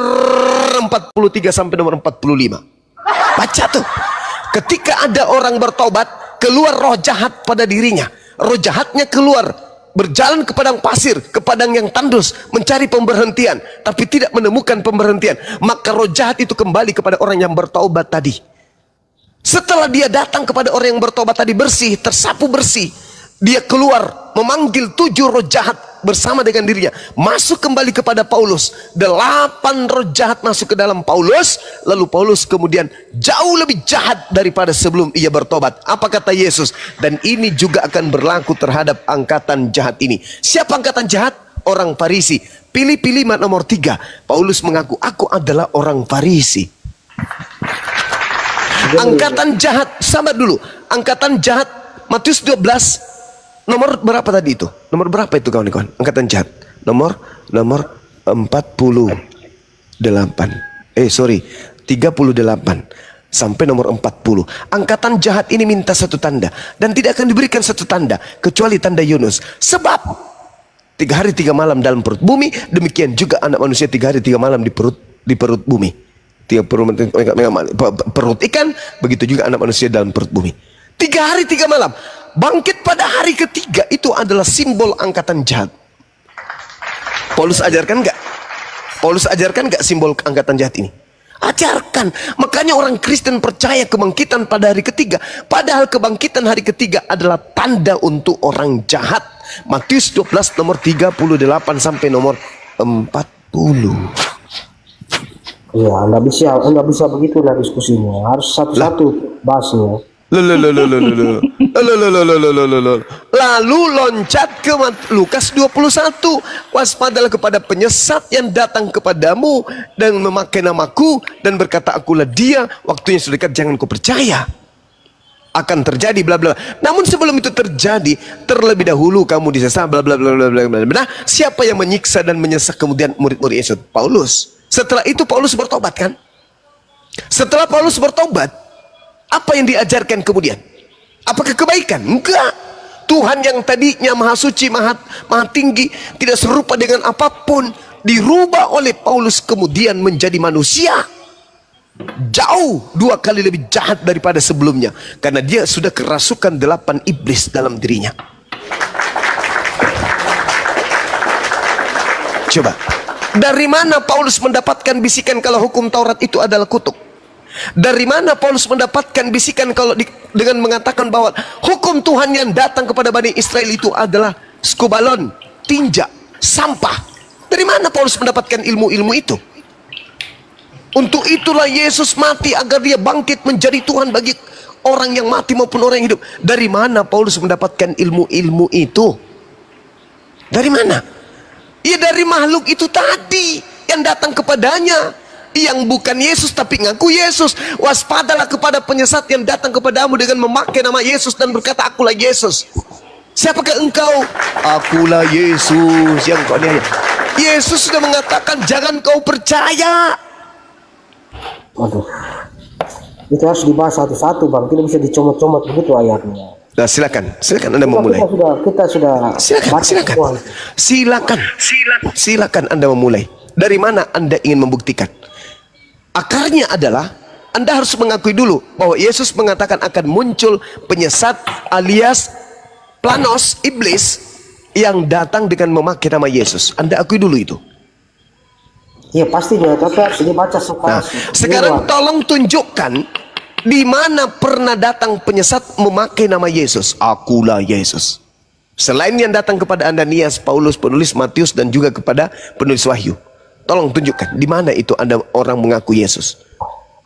43 sampai nomor 45. Baca tuh. Ketika ada orang bertobat, keluar roh jahat pada dirinya. Roh jahatnya keluar, berjalan ke padang pasir, ke padang yang tandus, mencari pemberhentian, tapi tidak menemukan pemberhentian. Maka roh jahat itu kembali kepada orang yang bertaubat tadi. Setelah dia datang kepada orang yang bertobat tadi, bersih, tersapu bersih, dia keluar memanggil 7 roh jahat bersama dengan dirinya, masuk kembali kepada Paulus. 8 roh jahat masuk ke dalam Paulus, lalu Paulus kemudian jauh lebih jahat daripada sebelum ia bertobat. Apa kata Yesus? Dan ini juga akan berlaku terhadap angkatan jahat ini. Siapa angkatan jahat? Orang Farisi. Pilih-pilih nomor 3. Paulus mengaku, aku adalah orang Farisi. Angkatan jahat, sabar dulu. Angkatan jahat, Matius 12 nomor berapa tadi itu? Nomor berapa itu kawan-kawan? Angkatan jahat. Nomor 48. 38 sampai nomor 40. Angkatan jahat ini minta satu tanda, dan tidak akan diberikan satu tanda kecuali tanda Yunus. Sebab 3 hari 3 malam dalam perut bumi, demikian juga anak manusia 3 hari 3 malam di perut bumi. 30 perut ikan, begitu juga anak manusia dalam perut bumi. 3 hari 3 malam. Bangkit pada hari ketiga itu adalah simbol angkatan jahat. Paulus ajarkan nggak? Paulus ajarkan nggak simbol angkatan jahat ini? Ajarkan. Makanya orang Kristen percaya kebangkitan pada hari ketiga. Padahal kebangkitan hari ketiga adalah tanda untuk orang jahat. Matius 12 nomor 38 sampai nomor 40. Ya, nggak bisa begitu lah diskusinya. Harus satu-satu bahasnya. Lalu loncat ke Lukas 21. Waspadalah kepada penyesat yang datang kepadamu dan memakai namaku dan berkata akulah dia, waktunya sudah dekat, jangan kau percaya. Akan terjadi bla bla. Namun sebelum itu terjadi, terlebih dahulu kamu disesah bla bla bla bla bla bla. Siapa yang menyiksa dan menyesah kemudian murid-murid Yesus? Paulus. Setelah itu Paulus bertobat kan? Setelah Paulus bertobat, apa yang diajarkan kemudian? Apakah kebaikan? Enggak. Tuhan yang tadinya maha suci, maha tinggi, tidak serupa dengan apapun, dirubah oleh Paulus kemudian menjadi manusia. Jauh 2 kali lebih jahat daripada sebelumnya. Karena dia sudah kerasukan 8 iblis dalam dirinya. Coba. Dari mana Paulus mendapatkan bisikan kalau hukum Taurat itu adalah kutuk? Dari mana Paulus mendapatkan bisikan kalau dengan mengatakan bahwa hukum Tuhan yang datang kepada Bani Israel itu adalah skubalon, tinja, sampah? Dari mana Paulus mendapatkan ilmu-ilmu itu? Untuk itulah Yesus mati agar dia bangkit menjadi Tuhan bagi orang yang mati maupun orang yang hidup. Dari mana Paulus mendapatkan ilmu-ilmu itu? Dari mana? Ya dari makhluk itu tadi yang datang kepadanya, yang bukan Yesus tapi ngaku Yesus. Waspadalah kepada penyesat yang datang kepadamu dengan memakai nama Yesus dan berkata, akulah Yesus. Siapakah engkau? Akulah Yesus yang kau niaya. Yesus sudah mengatakan jangan kau percaya. Waduh, itu harus dibahas satu-satu bang, tidak bisa dicomot-comot begitu ayatnya. Nah, silakan Anda memulai. Kita sudah silakan Anda memulai. Dari mana Anda ingin membuktikan? Akarnya adalah Anda harus mengakui dulu bahwa Yesus mengatakan akan muncul penyesat alias planos, iblis yang datang dengan memakai nama Yesus. Anda akui dulu itu. Ya pastinya, tapi harus dibaca sekarang. Sekarang tolong tunjukkan di mana pernah datang penyesat memakai nama Yesus. Akulah Yesus. Selain yang datang kepada Ananias, Paulus, penulis Matius, dan juga kepada penulis Wahyu. Tolong tunjukkan di mana itu ada orang mengaku Yesus.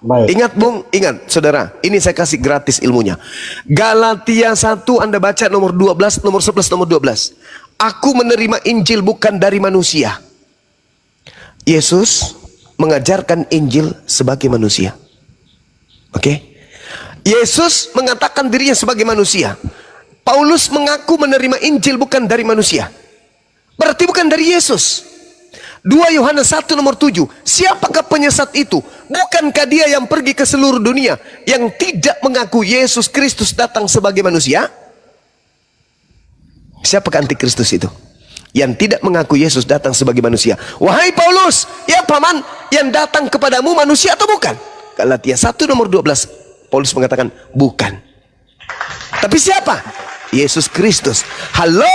Baik. Ingat Bung, ingat saudara, ini saya kasih gratis ilmunya. Galatia 1 Anda baca nomor 12, nomor 11, nomor 12. Aku menerima Injil bukan dari manusia. Yesus mengajarkan Injil sebagai manusia. Oke? Yesus mengatakan dirinya sebagai manusia. Paulus mengaku menerima Injil bukan dari manusia. Berarti bukan dari Yesus. 2 Yohanes 1 nomor 7. Siapakah penyesat itu? Bukankah dia yang pergi ke seluruh dunia yang tidak mengaku Yesus Kristus datang sebagai manusia? Siapakah antikristus itu? Yang tidak mengaku Yesus datang sebagai manusia. Wahai Paulus, ya paman, yang datang kepadamu manusia atau bukan? Galatia 1 nomor 12. Paulus mengatakan bukan. Tapi siapa? Yesus Kristus. Halo,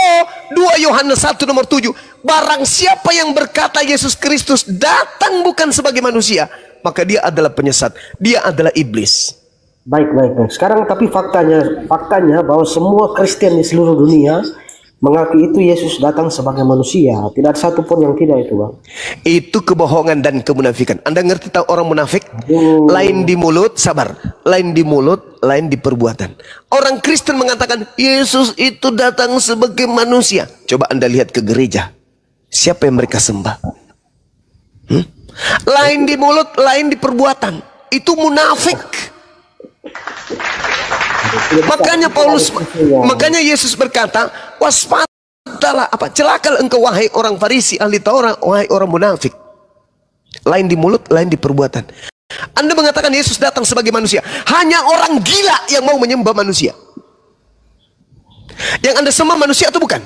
2 Yohanes 1 nomor 7. Barang siapa yang berkata Yesus Kristus datang bukan sebagai manusia, maka dia adalah penyesat. Dia adalah iblis. Baik. Sekarang tapi faktanya bahwa semua Kristen di seluruh dunia mengaku itu Yesus datang sebagai manusia. Tidak ada satupun yang tidak itu bang. Itu kebohongan dan kemunafikan. Anda ngerti tahu orang munafik? Lain di mulut, sabar. Lain di mulut, lain di perbuatan. Orang Kristen mengatakan Yesus itu datang sebagai manusia. Coba Anda lihat ke gereja. Siapa yang mereka sembah? Lain di mulut, lain di perbuatan. Itu munafik. Makanya Yesus berkata, waspadalah, celakalah engkau wahai orang Farisi, ahli Taurat, wahai orang munafik. Lain di mulut, lain di perbuatan. Anda mengatakan Yesus datang sebagai manusia. Hanya orang gila yang mau menyembah manusia. Yang Anda sembah manusia atau bukan?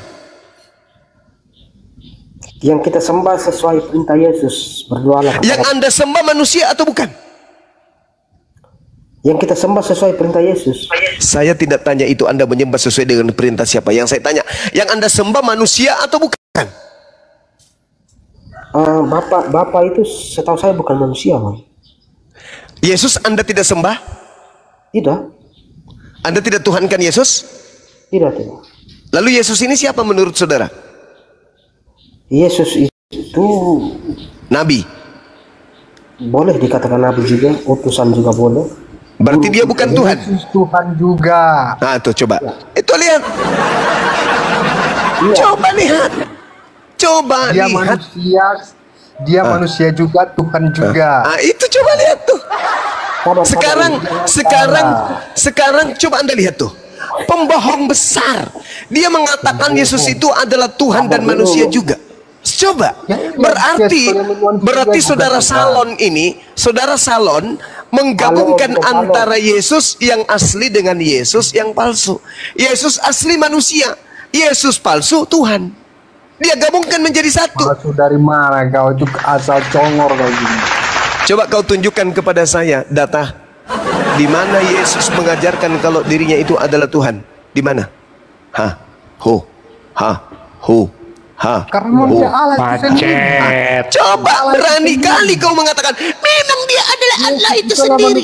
Yang kita sembah sesuai perintah Yesus, berdoalah. Yang Anda sembah manusia atau bukan? Yang kita sembah sesuai perintah Yesus. Saya tidak tanya itu Anda menyembah sesuai dengan perintah siapa. Yang saya tanya, yang Anda sembah manusia atau bukan? Bapak itu setahu saya bukan manusia, Bang. Yesus Anda tidak sembah? Tidak. Anda tidak tuhankan Yesus? Tidak. Lalu Yesus ini siapa menurut saudara? Yesus itu nabi. Boleh dikatakan nabi juga, utusan juga boleh. Berarti dia bukan Tuhan. Yesus Tuhan juga. Nah, tuh coba. Ya. Itu lihat. Ya. Coba dia lihat. Manusia juga, Tuhan juga. Nah, itu coba lihat tuh. Sekarang coba Anda lihat tuh. Pembohong besar. Dia mengatakan Yesus itu adalah Tuhan dan manusia juga. Coba. Berarti saudara Salon menggabungkan antara Yesus yang asli dengan Yesus yang palsu. Yesus asli manusia, Yesus palsu Tuhan. Dia gabungkan menjadi satu. Palsu dari mana kau itu, asal congor kau gini. Coba kau tunjukkan kepada saya data di mana Yesus mengajarkan kalau dirinya itu adalah Tuhan. Di mana? Karena dia Allah itu sendiri. Coba berani kali kau mengatakan memang dia adalah Allah itu sendiri.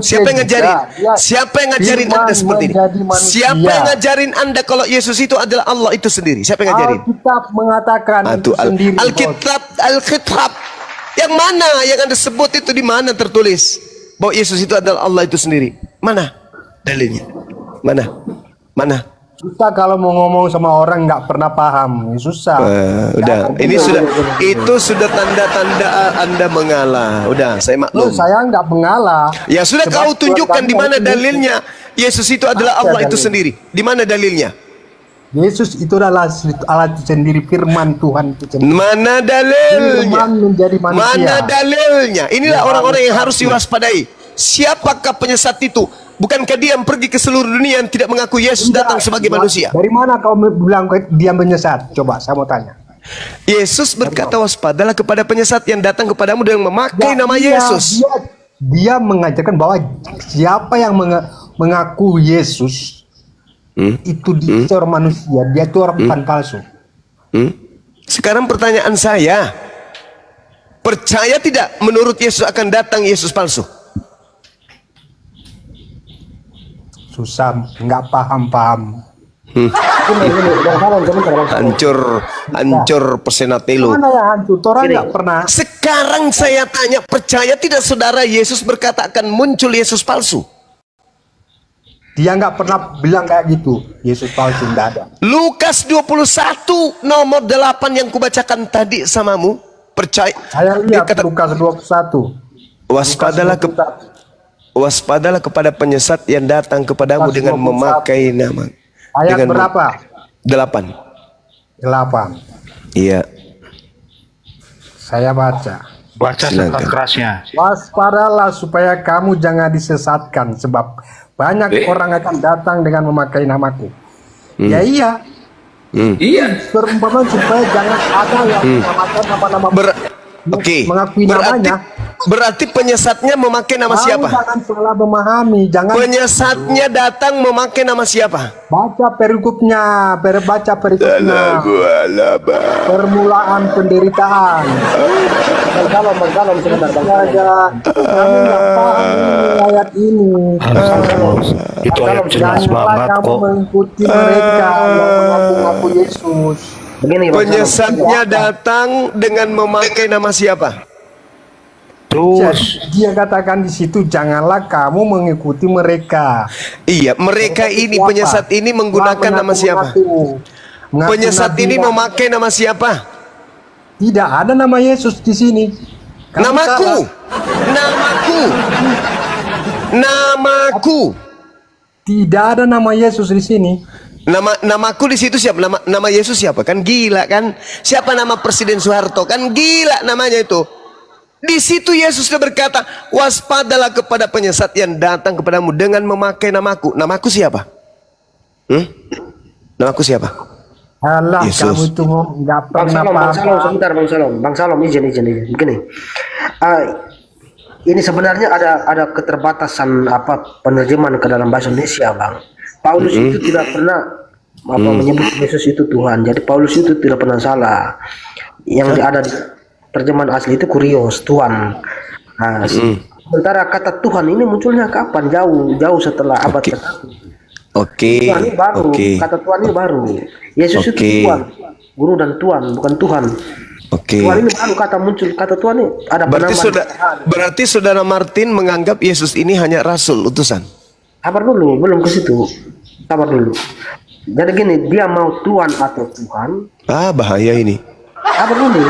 Siapa yang ngajarin? Siapa yang ngajarin Anda seperti ini? Siapa yang ngajarin Anda kalau Yesus itu adalah Allah itu sendiri? Siapa yang ngajarin? Alkitab mengatakan itu sendiri. Alkitab. Yang mana yang Anda sebut itu, di mana tertulis bahwa Yesus itu adalah Allah itu sendiri? Mana dalilnya? Mana? Kita kalau mau ngomong sama orang nggak pernah paham, susah. Udah, ini sudah, itu sudah tanda-tanda Anda mengalah. Udah, saya maklum. Saya nggak mengalah. Ya sudah, kau tunjukkan di mana dalilnya. Yesus itu adalah Allah itu sendiri. Di mana dalilnya? Yesus itu adalah alat sendiri, firman Tuhan itu sendiri. Mana dalilnya? Firman menjadi manusia. Mana dalilnya? Inilah orang-orang yang harus diwaspadai. Siapakah penyesat itu? Bukankah dia yang pergi ke seluruh dunia yang tidak mengaku Yesus datang sebagai manusia? Dari mana kau bilang dia menyesat? Coba saya mau tanya. Yesus berkata, waspadalah kepada penyesat yang datang kepadamu dengan memakai nama Yesus. Dia mengajarkan bahwa siapa yang mengaku Yesus itu dia orang manusia, dia itu orang bukan palsu. Sekarang pertanyaan saya, percaya tidak menurut Yesus akan datang Yesus palsu? Susah, nggak paham. Hancur pesenatelo. Mana yang hancur? Orang nggak pernah. Sekarang saya tanya, percaya tidak saudara Yesus berkata akan muncul Yesus palsu? Dia nggak pernah bilang kayak gitu. Yesus palsu nggak ada. Lukas 21 nomor 8 yang kubacakan tadi samamu, percaya? Saya lihat Lukas 21. Waspadalah kepada penyesat yang datang kepadamu dengan memakai nama. Ayat dengan berapa? 8. Iya. Saya baca. Baca sekeras-kerasnya. Waspadalah supaya kamu jangan disesatkan, sebab banyak orang akan datang dengan memakai namaku. Ya iya. Perumpamaan supaya jangan ada yang menamakan nama-nama mengakui namanya. Berarti penyesatnya memakai nama siapa? Jangan salah memahami. Penyesatnya datang memakai nama siapa? Baca perikopnya, permulaan penderitaan. Bangsalom sebentar. Kamu nggak paham ayat ini. Itu ayat jelas banget kamu kok. mengikuti mereka yang mengaku Yesus. Penyesatnya datang dengan memakai nama siapa? Terus dia katakan di situ, janganlah kamu mengikuti mereka. Iya, mereka ini penyesat ini menggunakan nama siapa? Penyesat ini memakai nama siapa? Tidak ada nama Yesus di sini. Namaku. Tidak ada nama Yesus di sini. Namaku di situ siapa? Nama Yesus siapa? Kan gila kan? Siapa nama Presiden Soeharto? Kan gila namanya itu. Di situ Yesus sudah berkata, waspadalah kepada penyesat yang datang kepadamu dengan memakai namaku. Namaku siapa? Namaku siapa? Alah, Yesus. kamu itu nggak pernah Bang Salom, Bang Salom, izin. Begini, ini sebenarnya ada keterbatasan penerjemahan ke dalam bahasa Indonesia, Bang. Paulus itu tidak pernah menyebut Yesus itu Tuhan. Jadi Paulus itu tidak pernah salah. Yang ada di terjemahan asli itu kurios, Tuhan. Nah, sementara kata Tuhan ini munculnya kapan? Jauh setelah abad ke-1. Tuhan ini baru, kata Tuhan ini baru. Yesus itu Tuhan, Guru dan Tuhan, bukan Tuhan. Tuhan ini baru kata muncul, kata Tuhan ini ada penambahan. Berarti saudara Martin menganggap Yesus ini hanya rasul, utusan. Sabar dulu, belum ke situ. Sabar dulu. Jadi gini, dia mau Tuhan atau Tuhan. Bahaya ini. Sabar dulu.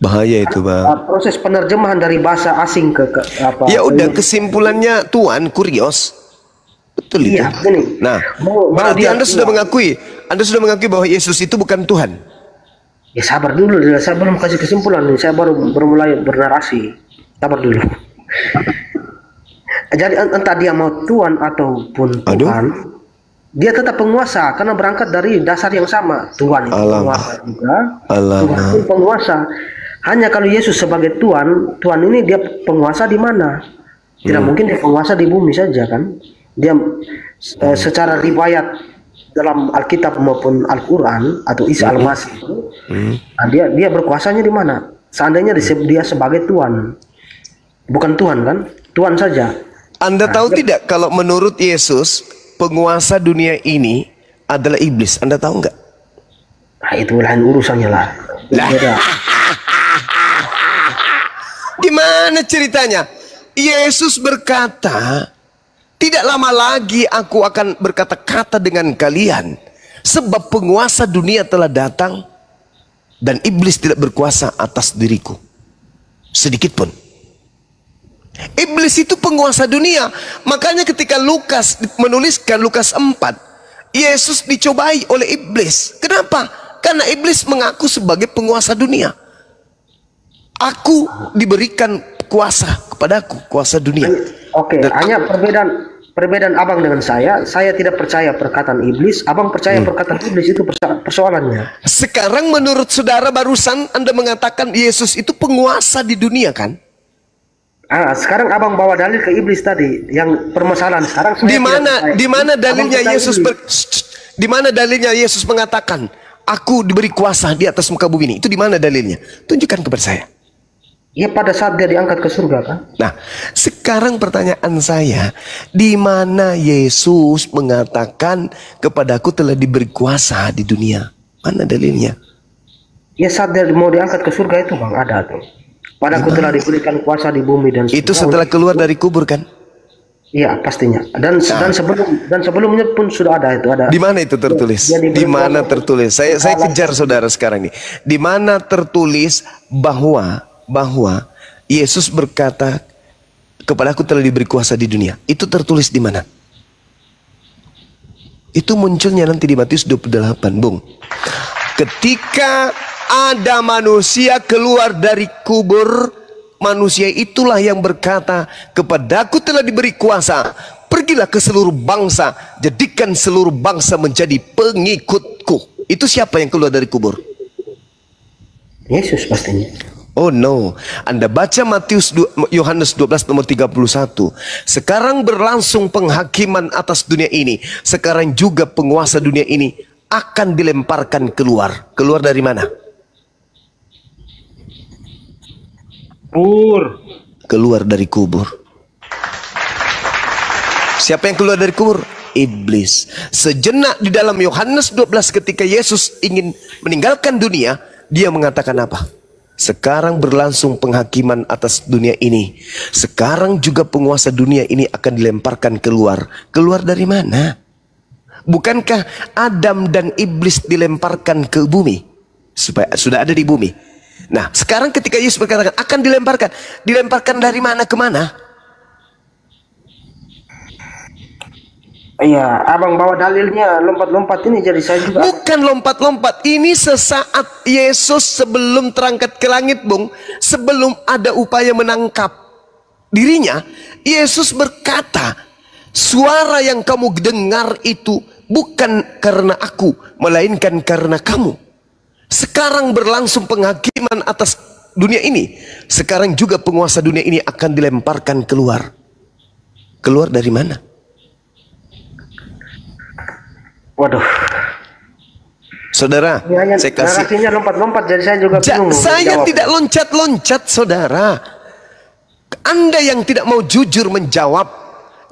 Bahaya itu, Bang. Proses penerjemahan dari bahasa asing ke apa? Ya udah, kesimpulannya Tuhan kurios. Betul itu. Iya, gini. Nah, berarti Anda sudah mengakui bahwa Yesus itu bukan Tuhan. Ya sabar dulu, saya belum kasih kesimpulan nih. Saya baru mulai bernarasi. Sabar dulu. Jadi entah dia mau Tuhan ataupun Tuhan, dia tetap penguasa karena berangkat dari dasar yang sama. Tuhan itu penguasa juga. Tuhan itu penguasa. Hanya kalau Yesus sebagai Tuhan, Tuhan ini dia penguasa di mana? Tidak mungkin dia penguasa di bumi saja kan? Dia secara riwayat dalam Alkitab maupun Al-Quran atau Isa Al-Masih, dia berkuasanya di mana? Seandainya dia sebagai Tuhan, bukan Tuhan kan? Tuhan saja. Anda tahu tidak kalau menurut Yesus penguasa dunia ini adalah iblis? Anda tahu nggak? Nah, itu lain urusannya lah. Gimana ceritanya? Yesus berkata, Tidak lama lagi aku akan berkata-kata dengan kalian, sebab penguasa dunia telah datang dan iblis tidak berkuasa atas diriku sedikit pun. Iblis itu penguasa dunia. Makanya ketika Lukas menuliskan Lukas 4, Yesus dicobai oleh iblis. Kenapa? Karena iblis mengaku sebagai penguasa dunia. Aku diberikan kuasa kepadaku, kuasa dunia. Oke, hanya perbedaan abang dengan saya tidak percaya perkataan iblis, abang percaya perkataan iblis, itu persoalannya. Sekarang menurut saudara barusan Anda mengatakan Yesus itu penguasa di dunia kan? Sekarang abang bawa dalil ke iblis tadi, yang permasalahan sekarang. Di mana dalilnya Yesus di mana dalilnya Yesus mengatakan aku diberi kuasa di atas muka bumi ini? Itu di mana dalilnya? Tunjukkan kepada saya. Ya, pada saat dia diangkat ke surga kan? Nah, sekarang pertanyaan saya, di mana Yesus mengatakan kepadaku telah diberi kuasa di dunia? Mana dalilnya? Ya, saat dia mau diangkat ke surga itu bang, ada tuh. Padaku telah diberikan kuasa di bumi dan surga. Itu setelah keluar dari kubur kan? Iya, pastinya. Dan sebelumnya pun sudah ada itu. Ada. Di mana itu tertulis? Di mana tertulis? Saya kejar saudara sekarang ini. Di mana tertulis bahwa Yesus berkata kepadaku telah diberi kuasa di dunia? Itu tertulis di mana? Itu munculnya nanti di Matius 28, Bung. Ketika ada manusia keluar dari kubur, manusia itulah yang berkata, kepadaku telah diberi kuasa, pergilah ke seluruh bangsa, jadikan seluruh bangsa menjadi pengikutku. Itu siapa yang keluar dari kubur? Yesus pastinya. Oh no, Anda baca Yohanes 12 nomor 31. Sekarang berlangsung penghakiman atas dunia ini. Sekarang juga penguasa dunia ini akan dilemparkan keluar. Keluar dari mana? Keluar dari kubur. Siapa yang keluar dari kubur? Iblis. Sejenak di dalam Yohanes 12 ketika Yesus ingin meninggalkan dunia, dia mengatakan apa? Sekarang berlangsung penghakiman atas dunia ini. Sekarang juga penguasa dunia ini akan dilemparkan keluar. Keluar dari mana? Bukankah Adam dan iblis dilemparkan ke bumi? Sudah ada di bumi. Nah, sekarang ketika Yesus berkata akan dilemparkan dari mana ke mana? Iya, abang bawa dalilnya lompat-lompat ini, jadi saya juga. Bukan lompat-lompat, ini sesaat Yesus sebelum terangkat ke langit, Bung, sebelum ada upaya menangkap dirinya, Yesus berkata, suara yang kamu dengar itu bukan karena aku, melainkan karena kamu. Sekarang berlangsung penghakiman atas dunia ini. Sekarang juga penguasa dunia ini akan dilemparkan keluar. Keluar dari mana? Waduh. Saudara, saya kasih. Narasinya lompat-lompat, jadi saya juga bingung. Saya tidak loncat-loncat, saudara. Anda yang tidak mau jujur menjawab,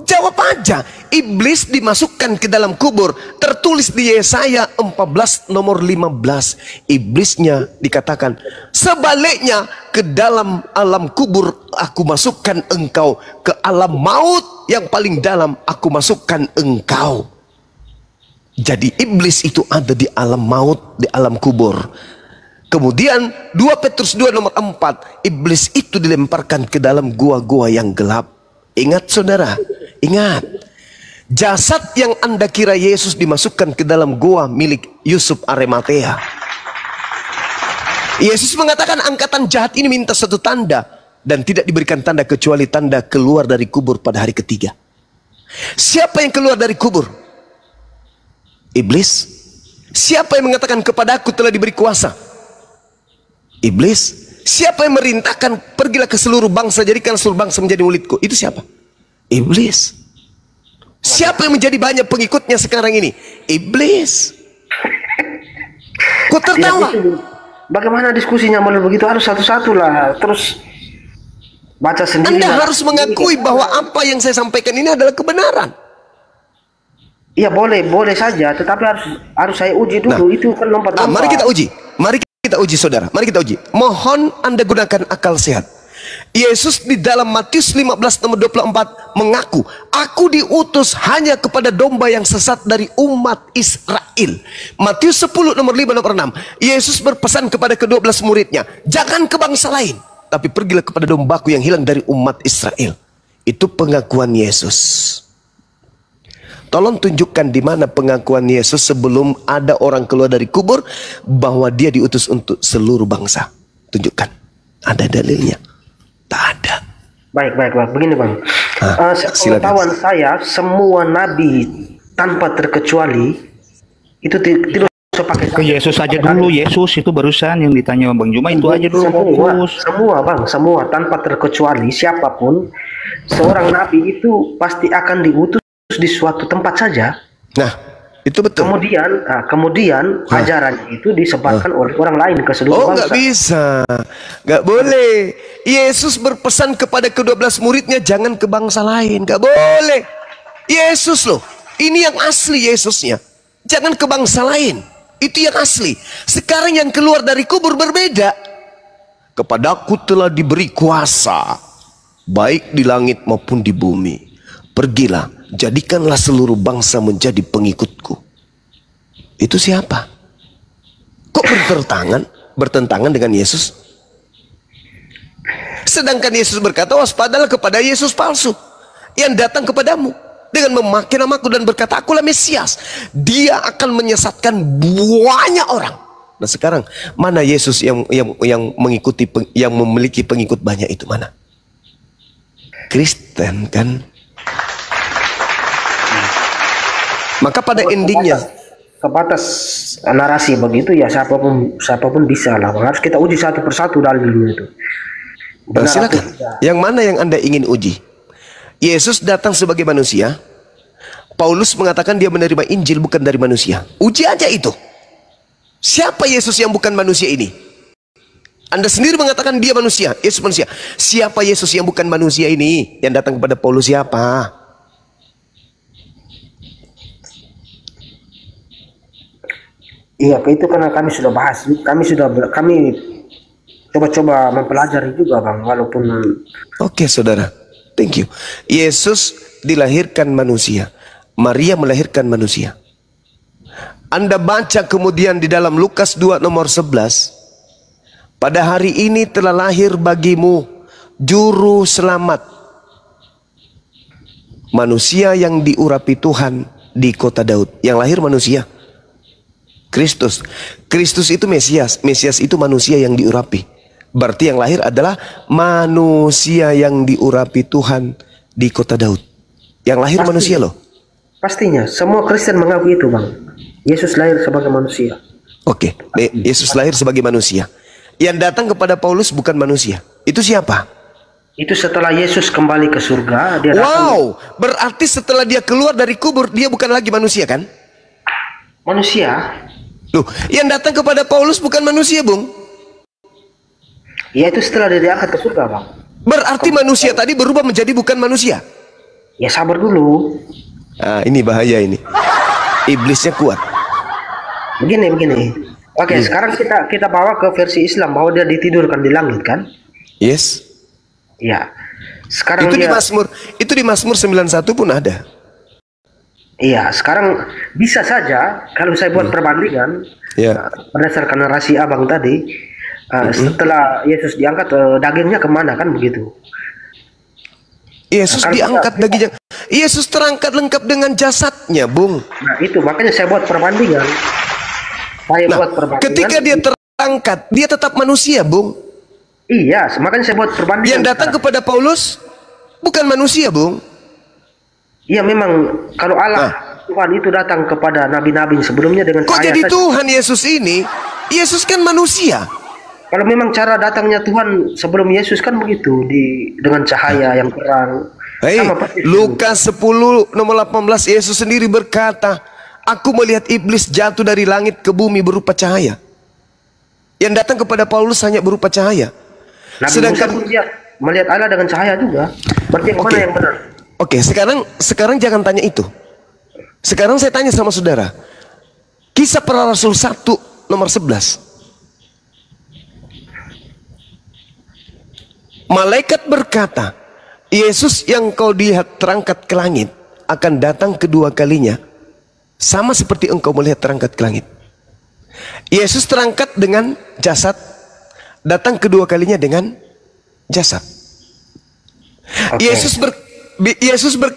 jawab aja. Iblis dimasukkan ke dalam kubur. Tertulis di Yesaya 14 nomor 15. Iblisnya dikatakan, sebaliknya ke dalam alam kubur aku masukkan engkau. Ke alam maut yang paling dalam aku masukkan engkau. Jadi iblis itu ada di alam maut, di alam kubur. Kemudian 2 Petrus 2 nomor 4. Iblis itu dilemparkan ke dalam gua-gua yang gelap. Ingat saudara, ingat. Jasad yang Anda kira Yesus dimasukkan ke dalam gua milik Yusuf Arimatea. Yesus mengatakan angkatan jahat ini minta satu tanda, dan tidak diberikan tanda kecuali tanda keluar dari kubur pada hari ketiga. Siapa yang keluar dari kubur? Iblis. Siapa yang mengatakan kepadaku telah diberi kuasa? Iblis. Siapa yang merintahkan pergilah ke seluruh bangsa, jadikan seluruh bangsa menjadi muridku? Itu siapa? Iblis. Siapa yang menjadi banyak pengikutnya sekarang ini? Iblis. Kok tertawa? Bagaimana diskusinya malah begitu? Harus satu-satu lah. Terus baca sendiri. Anda harus mengakui bahwa apa yang saya sampaikan ini adalah kebenaran. Iya, boleh saja, tetapi harus saya uji dulu. Itu kan lompat-lompat. Mari kita uji. Mari kita uji, saudara. Mari kita uji. Mohon Anda gunakan akal sehat. Yesus di dalam Matius 15 nomor 24 mengaku, aku diutus hanya kepada domba yang sesat dari umat Israel. Matius 10 nomor 5 nomor 6, Yesus berpesan kepada ke-12 muridnya, jangan ke bangsa lain, tapi pergilah kepada dombaku yang hilang dari umat Israel. Itu pengakuan Yesus. Tolong tunjukkan di mana pengakuan Yesus sebelum ada orang keluar dari kubur bahwa dia diutus untuk seluruh bangsa. Tunjukkan. Ada dalilnya? Tak ada. Baik. Begini Bang. Sepengetahuan saya, semua nabi tanpa terkecuali itu tidak usah pakai. Ke Yesus aja dulu. Yesus itu barusan yang ditanya Bang Juma itu aja dulu. Semua Bang, semua tanpa terkecuali siapapun seorang nabi itu pasti akan diutus di suatu tempat saja. Nah, itu betul. Kemudian ajaran itu disebarkan oleh orang lain ke seluruh bangsa. Nggak bisa, nggak boleh. Yesus berpesan kepada ke-12 muridnya jangan ke bangsa lain, nggak boleh. Yesus loh, ini yang asli Yesusnya. Jangan ke bangsa lain, itu yang asli. Sekarang yang keluar dari kubur berbeda. Kepadaku telah diberi kuasa, baik di langit maupun di bumi. Pergilah, jadikanlah seluruh bangsa menjadi pengikutku. Itu siapa? Kok bertentangan dengan Yesus? Sedangkan Yesus berkata, waspadalah kepada Yesus palsu yang datang kepadamu dengan memakai namaku dan berkata, akulah Mesias. Dia akan menyesatkan banyak orang. Nah sekarang mana Yesus yang memiliki pengikut banyak itu mana? Kristen kan? Maka pada endingnya sebatas narasi begitu ya siapapun bisa lah. Harus kita uji satu persatu dalilnya itu. Silakan. Yang mana yang Anda ingin uji? Yesus datang sebagai manusia. Paulus mengatakan dia menerima Injil bukan dari manusia. Uji aja itu. Siapa Yesus yang bukan manusia ini? Anda sendiri mengatakan dia manusia, Yesus manusia. Siapa Yesus yang bukan manusia ini? Yang datang kepada Paulus siapa? Iya, itu karena kami sudah bahas, kami coba-coba mempelajari juga Bang, walaupun. Oke saudara, thank you. Yesus dilahirkan manusia, Maria melahirkan manusia. Anda baca kemudian di dalam Lukas 2 nomor 11, pada hari ini telah lahir bagimu juru selamat, manusia yang diurapi Tuhan di kota Daud. Yang lahir manusia, Kristus. Kristus itu Mesias. Mesias itu manusia yang diurapi. Berarti yang lahir adalah manusia yang diurapi Tuhan di kota Daud. Yang lahir manusia loh. Pastinya. Semua Kristen mengaku itu Bang. Yesus lahir sebagai manusia. Oke. Yesus lahir sebagai manusia. Yang datang kepada Paulus bukan manusia. Itu siapa? Itu setelah Yesus kembali ke surga. Dia berarti setelah dia keluar dari kubur dia bukan lagi manusia kan? Manusia. Loh, yang datang kepada Paulus bukan manusia, Bung? Ya, itu setelah dia diangkat ke surga, Bang. Berarti manusia tadi berubah menjadi bukan manusia? Ya, sabar dulu. Ah, ini bahaya ini. Iblisnya kuat. Begini. Oke, sekarang kita bawa ke versi Islam bahwa dia ditidurkan di langit, kan? Yes. Ya. Sekarang itu di Mazmur 91 pun ada. Iya, sekarang bisa saja kalau saya buat perbandingan berdasarkan narasi Abang tadi, setelah Yesus diangkat dagingnya kemana kan begitu? Yesus diangkat dagingnya, Yesus terangkat lengkap dengan jasadnya, Bung. Nah itu makanya saya buat perbandingan. Ketika dia terangkat, dia tetap manusia, Bung. Iya, makanya saya buat perbandingan. Yang datang kepada Paulus bukan manusia, Bung. Iya memang kalau Allah Tuhan itu datang kepada nabi-nabi sebelumnya dengan cahaya. Kok jadi Tuhan Yesus ini? Yesus kan manusia. Kalau memang cara datangnya Tuhan sebelum Yesus kan begitu dengan cahaya yang terang. Lukas 10 nomor 18 Yesus sendiri berkata, aku melihat iblis jatuh dari langit ke bumi berupa cahaya. Yang datang kepada Paulus hanya berupa cahaya. Sedangkan dia melihat Allah dengan cahaya juga. Berarti yang mana yang benar? Oke, sekarang jangan tanya itu. Sekarang saya tanya sama saudara. Kisah Para Rasul 1 nomor 11. Malaikat berkata, Yesus yang kau lihat terangkat ke langit akan datang kedua kalinya, sama seperti engkau melihat terangkat ke langit. Yesus terangkat dengan jasad, datang kedua kalinya dengan jasad. Yesus berkata